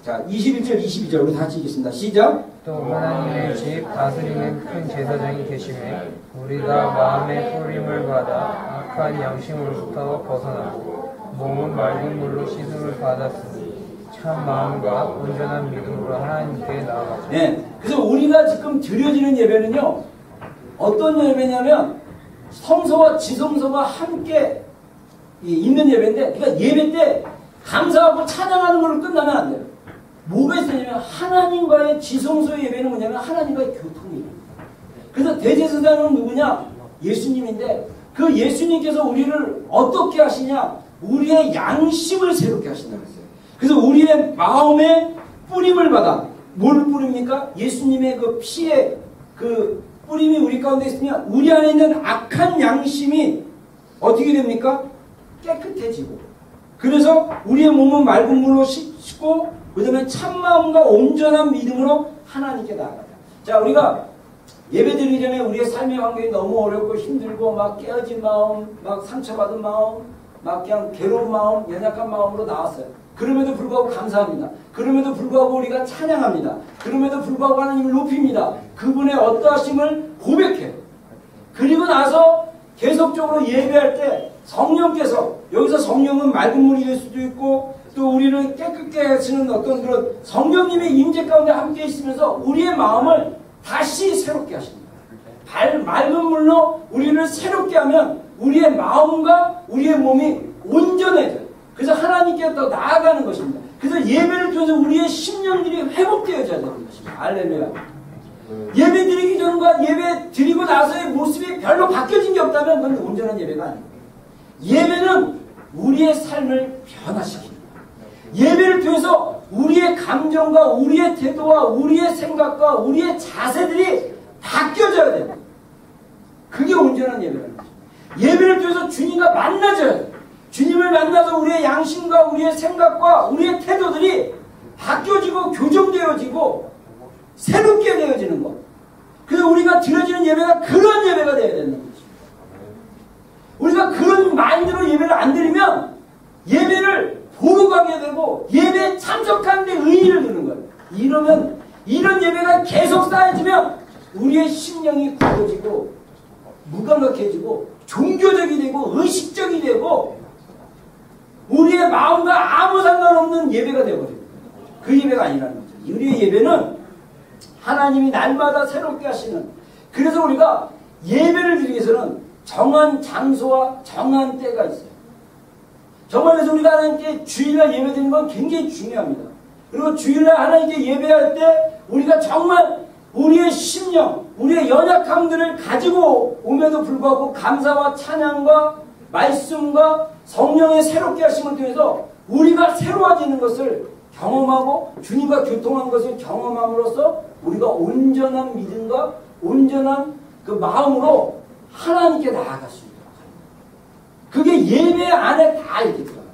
자, 21절 22절 우리 다 같이 읽겠습니다. 시작. 또 하나님의 집 다스리는 큰 제사장이 계시매 우리가 마음의 뿌림을 받아 악한 양심으로부터 벗어나고 몸은 맑은 물로 씻음을 받았으니 참 마음과 온전한 믿음으로 하나님께 나아가자. 네, 그래서 우리가 지금 드려지는 예배는요 어떤 예배냐면 성소와 지성소가 함께 있는 예배인데, 그러니까 예배 때 감사하고 찬양하는 걸로 끝나면 안 돼요. 뭐가 있었냐면 하나님과의 지성소의 예배는 뭐냐면 하나님과의 교통이에요. 그래서 대제사장은 누구냐? 예수님인데 그 예수님께서 우리를 어떻게 하시냐? 우리의 양심을 새롭게 하신다고 했어요. 그래서 우리의 마음에 뿌림을 받아 뭘 뿌립니까? 예수님의 그 피의 그 뿌림이 우리 가운데 있으면 우리 안에 있는 악한 양심이 어떻게 됩니까? 깨끗해지고 그래서 우리의 몸은 맑은 물로 씻고 그 다음에 참마음과 온전한 믿음으로 하나님께 나아가자. 자, 우리가 예배드리기 전에 우리의 삶의 환경이 너무 어렵고 힘들고 막 깨어진 마음, 막 상처받은 마음, 막 그냥 괴로운 마음, 연약한 마음으로 나왔어요. 그럼에도 불구하고 감사합니다. 그럼에도 불구하고 우리가 찬양합니다. 그럼에도 불구하고 하나님을 높입니다. 그분의 어떠하심을 고백해요. 그리고 나서 계속적으로 예배할 때 성령께서 여기서 성령은 맑은 물이 될 수도 있고 또 우리를 깨끗게 하시는 어떤 그런 성령님의 임재 가운데 함께 있으면서 우리의 마음을 다시 새롭게 하십니다. 맑은 물로 우리를 새롭게 하면 우리의 마음과 우리의 몸이 온전해져요. 그래서 하나님께 더 나아가는 것입니다. 그래서 예배를 통해서 우리의 심령들이 회복되어져야 되는 것입니다. 할렐루야. 예배 드리기 전과 예배 드리고 나서의 모습이 별로 바뀌어진 게 없다면 그건 온전한 예배가 아닙니다. 예배는 우리의 삶을 변화시킵니다. 예배를 통해서 우리의 감정과 우리의 태도와 우리의 생각과 우리의 자세들이 바뀌어져야 됩니다. 그게 온전한 예배라는 것입니다. 예배를 통해서 주님과 만나져야 돼요. 주님을 만나서 우리의 양심과 우리의 생각과 우리의 태도들이 바뀌어지고 교정되어지고 새롭게 되어지는 것. 그래서 우리가 드려지는 예배가 그런 예배가 되어야 되는 것입니다. 우리가 그런 마인드로 예배를 안 드리면 예배를 보러 가게 되고 예배에 참석하는 데 의의를 두는 거예요. 이러면 이런 예배가 계속 쌓여지면 우리의 심령이 굳어지고 무감각해지고 종교적이 되고 의식적이 되고 우리의 마음과 아무 상관없는 예배가 되어버립니다. 그 예배가 아니라는 거죠. 우리의 예배는 하나님이 날마다 새롭게 하시는, 그래서 우리가 예배를 드리기 위해서는 정한 장소와 정한 때가 있어요. 정말 그래서 우리가 하나님께 주일날 예배 드리는 건 굉장히 중요합니다. 그리고 주일날 하나님께 예배할 때 우리가 정말 우리의 심령, 우리의 연약함들을 가지고 오면도 불구하고 감사와 찬양과 말씀과 성령의 새롭게 하심을 통해서 우리가 새로워지는 것을 경험하고 주님과 교통한 것을 경험함으로써 우리가 온전한 믿음과 온전한 그 마음으로 하나님께 나아갈 수 있도록 합니다. 그게 예배 안에 다 이렇게 들어가요.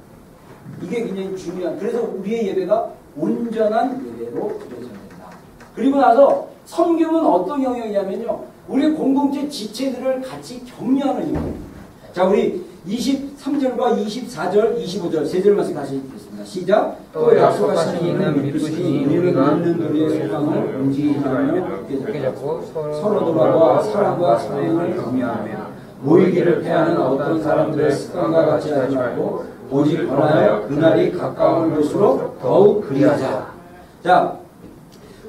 이게 굉장히 중요한, 그래서 우리의 예배가 온전한 예배로 드려져야 된다. 그리고 나서 섬김은 어떤 영역이냐면요, 우리 공동체 지체들을 같이 격려하는 영역입니다. 자, 우리 23절과 24절, 25절 세 절 말씀 다시 읽겠습니다. 시작. 또 약속하신 이는 믿으시니 우리가 믿는 우리의 소망을 움직이며 굳게 잡고 서로 돌아와 사랑과 사랑을 격려하며 모이기를 패하는 어떤 사람들의 습관과 같이 하지 말고 오직 권하여 그날이 가까운 것으로 더욱 그리하자. 자,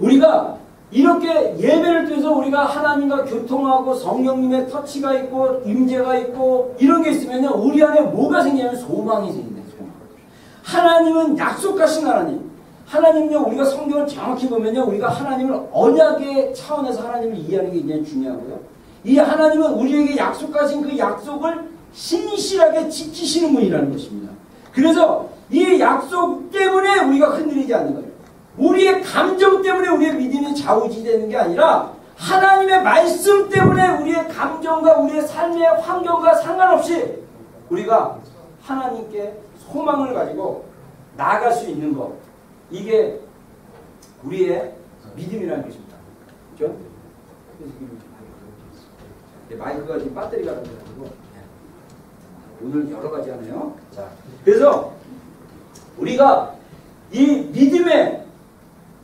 우리가 이렇게 예배를 통해서 우리가 하나님과 교통하고 성령님의 터치가 있고 임재가 있고 이런 게 있으면요, 우리 안에 뭐가 생기냐면 소망이 생긴다. 소망. 하나님은 약속하신 하나님. 하나님은요, 우리가 성경을 정확히 보면요, 우리가 하나님을 언약의 차원에서 하나님을 이해하는 게 굉장히 중요하고요. 이 하나님은 우리에게 약속하신 그 약속을 신실하게 지키시는 분이라는 것입니다. 그래서 이 약속 때문에 우리가 흔들리지 않는 거예요. 우리의 감정 때문에 우리의 믿음이 좌우지되는 게 아니라 하나님의 말씀 때문에 우리의 감정과 우리의 삶의 환경과 상관없이 우리가 하나님께 소망을 가지고 나아갈 수 있는 것, 이게 우리의 믿음이라는 것입니다. 그렇죠? 마이크가 지금 배터리가 나가지고 오늘 여러 가지 하네요. 자, 그래서 우리가 이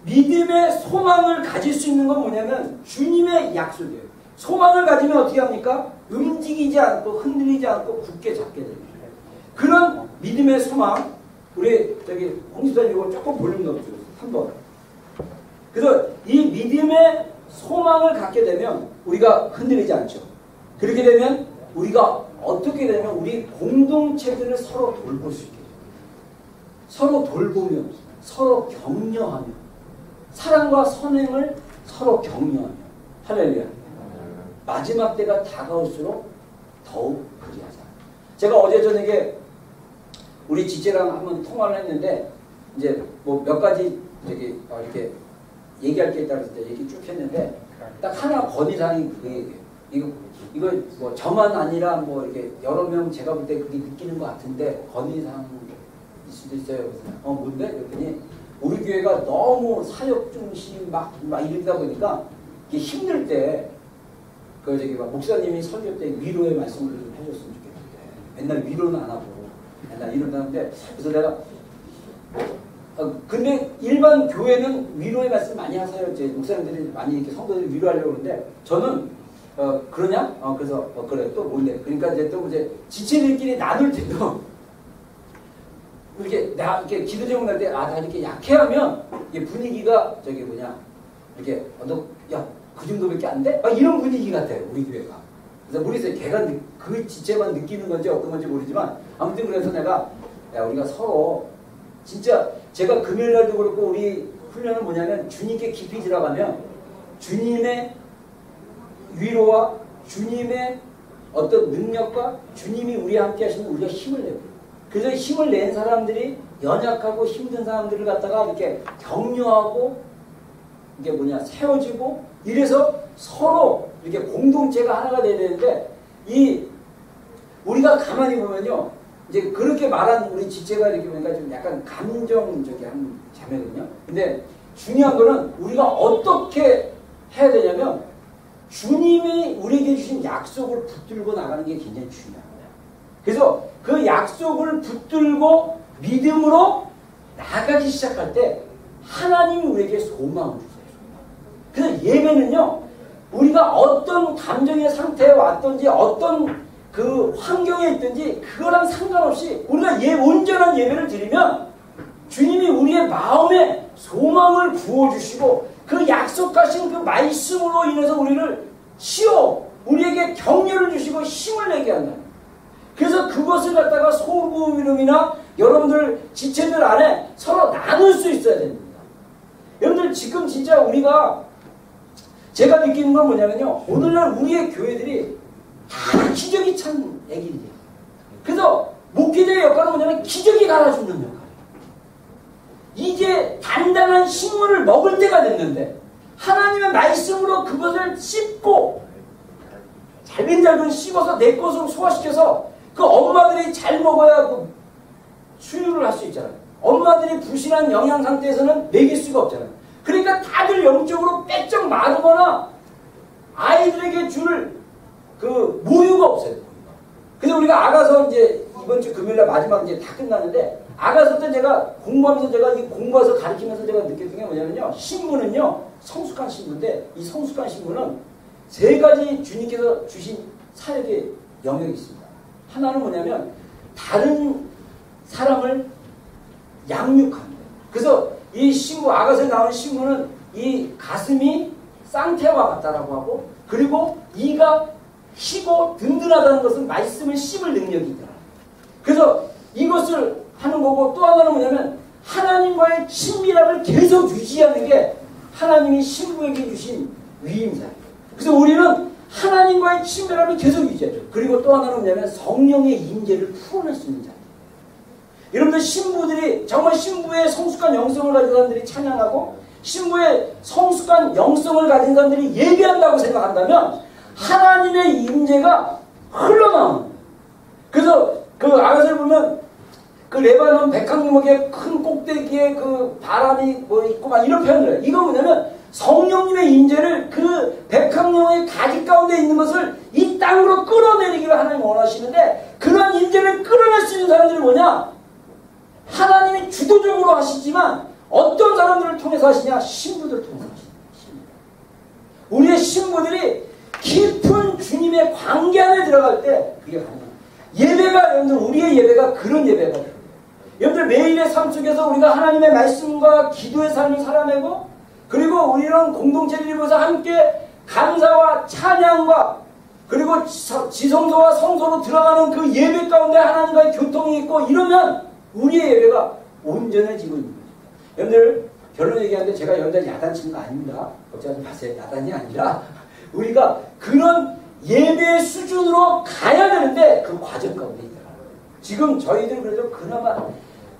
믿음의 소망을 가질 수 있는 건 뭐냐면 주님의 약속이에요. 소망을 가지면 어떻게 합니까? 움직이지 않고 흔들리지 않고 굳게 잡게 됩니다. 그런 믿음의 소망, 우리 저기 홍수사님 이거 조금 볼륨 넣어주세요. 3번. 그래서 이 믿음의 소망을 갖게 되면 우리가 흔들리지 않죠. 그렇게 되면 우리가 어떻게 되면 우리 공동체들을 서로 돌볼 수 있게 돼요. 서로 돌보면 서로 격려하며 사랑과 선행을 서로 격려하며 할렐루야. 마지막 때가 다가올수록 더욱 그리하자. 제가 어제 저녁에 우리 지체랑 한번 통화를 했는데 이제 뭐 몇 가지 이렇게 얘기할 게 있다고 해서 얘기 쭉 했는데 딱 하나 건의사항이 그 얘기예요. 이거 뭐 저만 아니라 뭐 이렇게 여러 명 제가 볼 때 그게 느끼는 것 같은데 건의사항일 수도 있어요. 그래서 뭔데? 그랬더니 우리 교회가 너무 사역 중심 막 이러다 보니까 이게 힘들 때 막 목사님이 설교 때 위로의 말씀을 좀 해줬으면 좋겠는데 맨날 위로는 안 하고 맨날 이런다는데 그래서 내가 근데 일반 교회는 위로의 말씀 많이 하세요. 이제 목사님들이 많이 이렇게 성도들이 위로하려고 하는데 저는 그러냐? 그래서 그래 또 뭔데? 그러니까 이제 또 이제 지체들끼리 나눌 때도 이렇게 나 이렇게 기도 제목 날 때 나 이렇게 약해하면 이게 분위기가 이렇게 야 그 정도밖에 안 돼? 이런 분위기 같아요 우리 교회가. 그래서 모르겠어요. 걔가 그 지체만 느끼는 건지 어떤 건지 모르지만 아무튼 그래서 내가 우리가 서로 진짜 제가 금요일 날도 그렇고 우리 훈련은 뭐냐면 주님께 깊이 들어가면 주님의 위로와 주님의 어떤 능력과 주님이 우리와 함께 하시면 우리가 힘을 내요. 그래서 힘을 낸 사람들이 연약하고 힘든 사람들을 갖다가 이렇게 격려하고 이게 세워지고 이래서 서로 이렇게 공동체가 하나가 돼야 되는데 우리가 가만히 보면요. 이제 그렇게 말한 우리 지체가 이렇게 보니까 좀 약간 감정적인 한 자매거든요. 근데 중요한 거는 우리가 어떻게 해야 되냐면 주님이 우리에게 주신 약속을 붙들고 나가는 게 굉장히 중요한 거예요. 그래서 그 약속을 붙들고 믿음으로 나가기 시작할 때 하나님이 우리에게 소망을 주세요. 그래서 예배는요. 우리가 어떤 감정의 상태에 왔든지 어떤 그 환경에 있든지 그거랑 상관없이 우리가 온전한 예배를 드리면 주님이 우리의 마음에 소망을 부어주시고 그 약속하신 그 말씀으로 인해서 우리를 우리에게 격려를 주시고 힘을 내게 한다. 그래서 그것을 갖다가 소그룹이나 여러분들 지체들 안에 서로 나눌 수 있어야 됩니다. 여러분들 지금 진짜 제가 느끼는 건 뭐냐면요. 오늘날 우리의 교회들이 다 기적이 찬 애기들이에요. 그래서 목회자의 역할은 뭐냐면 기적이 갈아주는 역할이에요. 이제 단단한 식물을 먹을 때가 됐는데 하나님의 말씀으로 그것을 씹고 잘근잘근 씹어서 내 것으로 소화시켜서 그 엄마들이 잘 먹어야 그 수유를 할 수 있잖아요. 엄마들이 부실한 영양 상태에서는 먹일 수가 없잖아요. 그러니까 다들 영적으로 빼쩍 마르거나 아이들에게 줄 그 모유가 없어요. 그래서 우리가 아가서 이제 이번 주 금요일날 마지막 이제 다 끝났는데 아가서 때 제가 공부하면서 제가 공부해서 가르치면서 제가 느꼈던 게 뭐냐면요. 신부는요. 성숙한 신부인데 이 성숙한 신부는 세 가지 주님께서 주신 사역의 영역이 있습니다. 하나는 뭐냐면 다른 사람을 양육하는 거예요. 그래서 이 신부 아가서에 나오는 신부는 이 가슴이 쌍태와 같다라고 하고 그리고 이가 희고 든든하다는 것은 말씀을 씹을 능력이 있다. 그래서 이것을 하는 거고 또 하나는 뭐냐면 하나님과의 친밀함을 계속 유지하는 게 하나님이 신부에게 주신 위임사예요. 그래서 우리는 하나님과의 친밀함을 계속 유지하죠. 그리고 또 하나는 뭐냐면 성령의 임재를 풀어낼 수 있는 자예요. 여러분들 신부들이 정말 신부의 성숙한 영성을 가진 사람들이 찬양하고 신부의 성숙한 영성을 가진 사람들이 예배한다고 생각한다면 하나님의 임재가 흘러나오는 거예요. 그래서 그 아가서를 보면 그 레바논 백향목의 큰 꼭대기에 그 바람이 있고 막 이런 표현을 해요. 이거 뭐냐면 성령님의 임재를 그 백향목의 가지 가운데 있는 것을 이 땅으로 끌어내리기를 하나님 원하시는데 그런 임재를 끌어낼 수 있는 사람들이 뭐냐? 하나님이 주도적으로 하시지만 어떤 사람들을 통해서 하시냐? 신부들을 통해서 하십니다. 우리의 신부들이 깊은 주님의 관계 안에 들어갈 때 그게 가능합니다. 예배가 여러분들 우리의 예배가 그런 예배가 돼요. 여러분들 매일의 삶 속에서 우리가 하나님의 말씀과 기도의 삶을 살아내고 그리고 우리는 공동체들이 모여서 함께 감사와 찬양과 그리고 지성소와 성소로 들어가는 그 예배 가운데 하나님과의 교통이 있고 이러면 우리의 예배가 온전해지고 있는 거죠. 여러분들 결론 얘기하는데 제가 여러분들 야단치는 거 아닙니다. 걱정하지 마세요. 야단이 아니라 우리가 그런 예배 수준으로 가야 되는데 그 과정 가운데 있다. 지금 저희들 그래도 그나마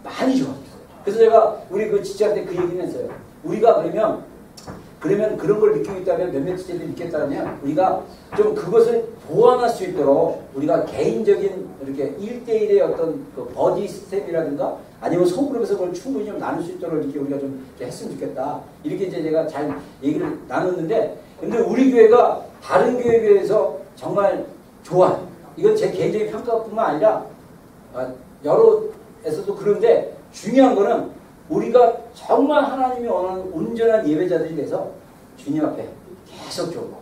많이 좋았어요. 그래서 제가 우리 그 지체한테 그 얘기는 했어요. 우리가 그러면 그런 걸 느끼고 있다면 몇몇 지체들이 느꼈다면 우리가 좀 그것을 보완할 수 있도록 우리가 개인적인 이렇게 1대1의 어떤 그 버디 시스템이라든가 아니면 소그룹에서 그걸 충분히 좀 나눌 수 있도록 이렇게 우리가 좀 이렇게 했으면 좋겠다. 이렇게 이제 제가 잘 얘기를 나눴는데 근데 우리 교회가 다른 교회에 비해서 정말 좋아요. 이건 제 개인적인 평가뿐만 아니라 여러에서도 그런데 중요한 거는 우리가 정말 하나님이 원하는 온전한 예배자들이 돼서 주님 앞에 계속 좀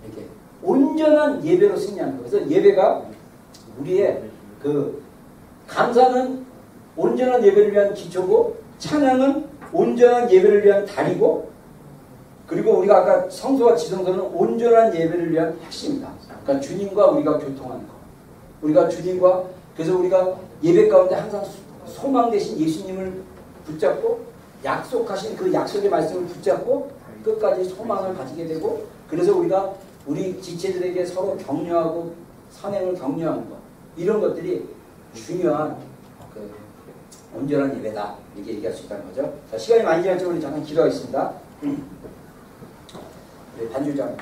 이렇게 온전한 예배로 승리하는 거예요. 그래서 예배가 우리의 그 감사는 온전한 예배를 위한 기초고 찬양은 온전한 예배를 위한 다리고 그리고 우리가 아까 성소와 지성소는 온전한 예배를 위한 핵심이다. 그러니까 주님과 우리가 교통하는 거. 우리가 주님과 그래서 우리가 예배 가운데 항상 소망 되신 예수님을 붙잡고 약속하신 그 약속의 말씀을 붙잡고 끝까지 소망을 가지게 되고 그래서 우리가 우리 지체들에게 서로 격려하고 선행을 격려하는 것 이런 것들이 중요한 그 온전한 예배다 이렇게 얘기할 수 있다는 거죠. 자, 시간이 많이 지났지만 우리 잠깐 기도하겠습니다. 반주장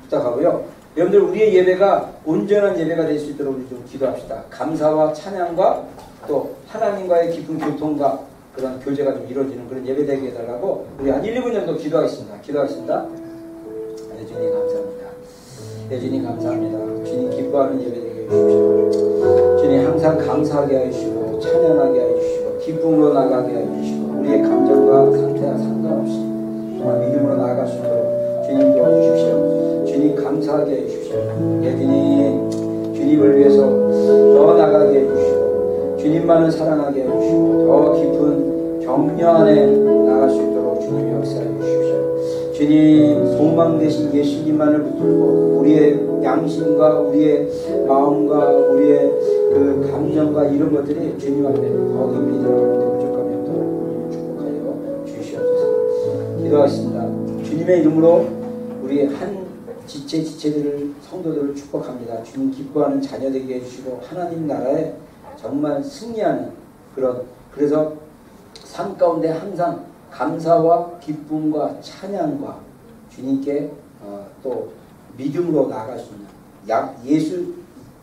부탁하고요. 여러분들 우리의 예배가 온전한 예배가 될 수 있도록 우리 좀 기도합시다. 감사와 찬양과 또 하나님과의 깊은 교통과 그런 교제가 좀 이루어지는 그런 예배 되게 해달라고 우리 한 1, 2분 정도 기도하겠습니다. 기도하겠습니다. 네, 주님 감사합니다. 네, 주님 감사합니다. 주님 기뻐하는 예배 되게 해주십시오. 주님 항상 감사하게 해주시고 찬양하게 해주시고 기쁨으로 나가게 해주시고 우리의 감정과 상태와 상관없이 정말 믿음으로 나아갈 수 있도록 주님 도와주십시오. 주님 감사하게 해주십시오. 네, 주님을 위해서 더 나가게 해주시고 주님만을 사랑하게 해주시고 더 깊은 격려 안에 나갈 수 있도록 주님 역사해 주십시오. 주님 소망 되신 예수님만을 붙들고 우리의 양심과 우리의 마음과 우리의 그 감정과 이런 것들이 주님 앞에 더 깊이 들어갈 때 부족함이 없도록 축복하여 주시옵소서. 기도하겠습니다. 주님의 이름으로 우리 한 지체들을 성도들을 축복합니다. 주님 기뻐하는 자녀 되게 해주시고 하나님 나라에 정말 승리하는 그래서 삶 가운데 항상 감사와 기쁨과 찬양과 주님께 또 믿음으로 나아갈 수 있는 예수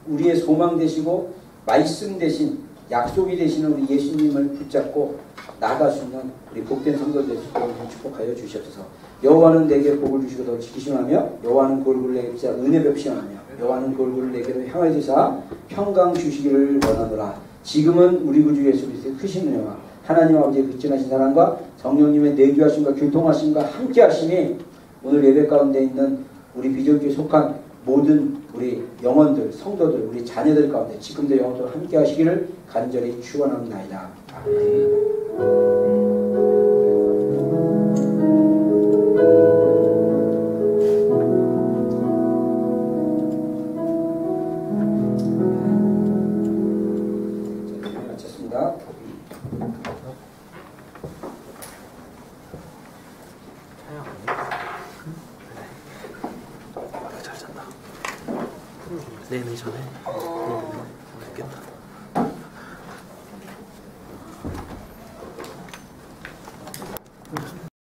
우리의 소망 되시고 말씀 되신 약속이 되시는 우리 예수님을 붙잡고 나아갈 수 있는 우리 복된 성도들 될 수 있도록 축복하여 주시옵소서. 여호와는 내게 복을 주시고 더 지키심하며 여호와는 그 얼굴을 내게 비사 은혜 베푸시하며 여호와는 그 얼굴을 내게로 향하여 주사 평강 주시기를 원하노라. 지금은 우리 구주 예수 그리스도의 크신 은혜와 하나님 아버지의 극진하신 사랑과 성령님의 내주하심과 교통하심과 함께하심이 오늘 예배 가운데 있는 우리 비전교에 속한 모든 우리 영혼들, 성도들, 우리 자녀들 가운데 지금도 영원토록 함께하시기를 간절히 축원합니다. 아멘. 내일 전에. 됐겠다.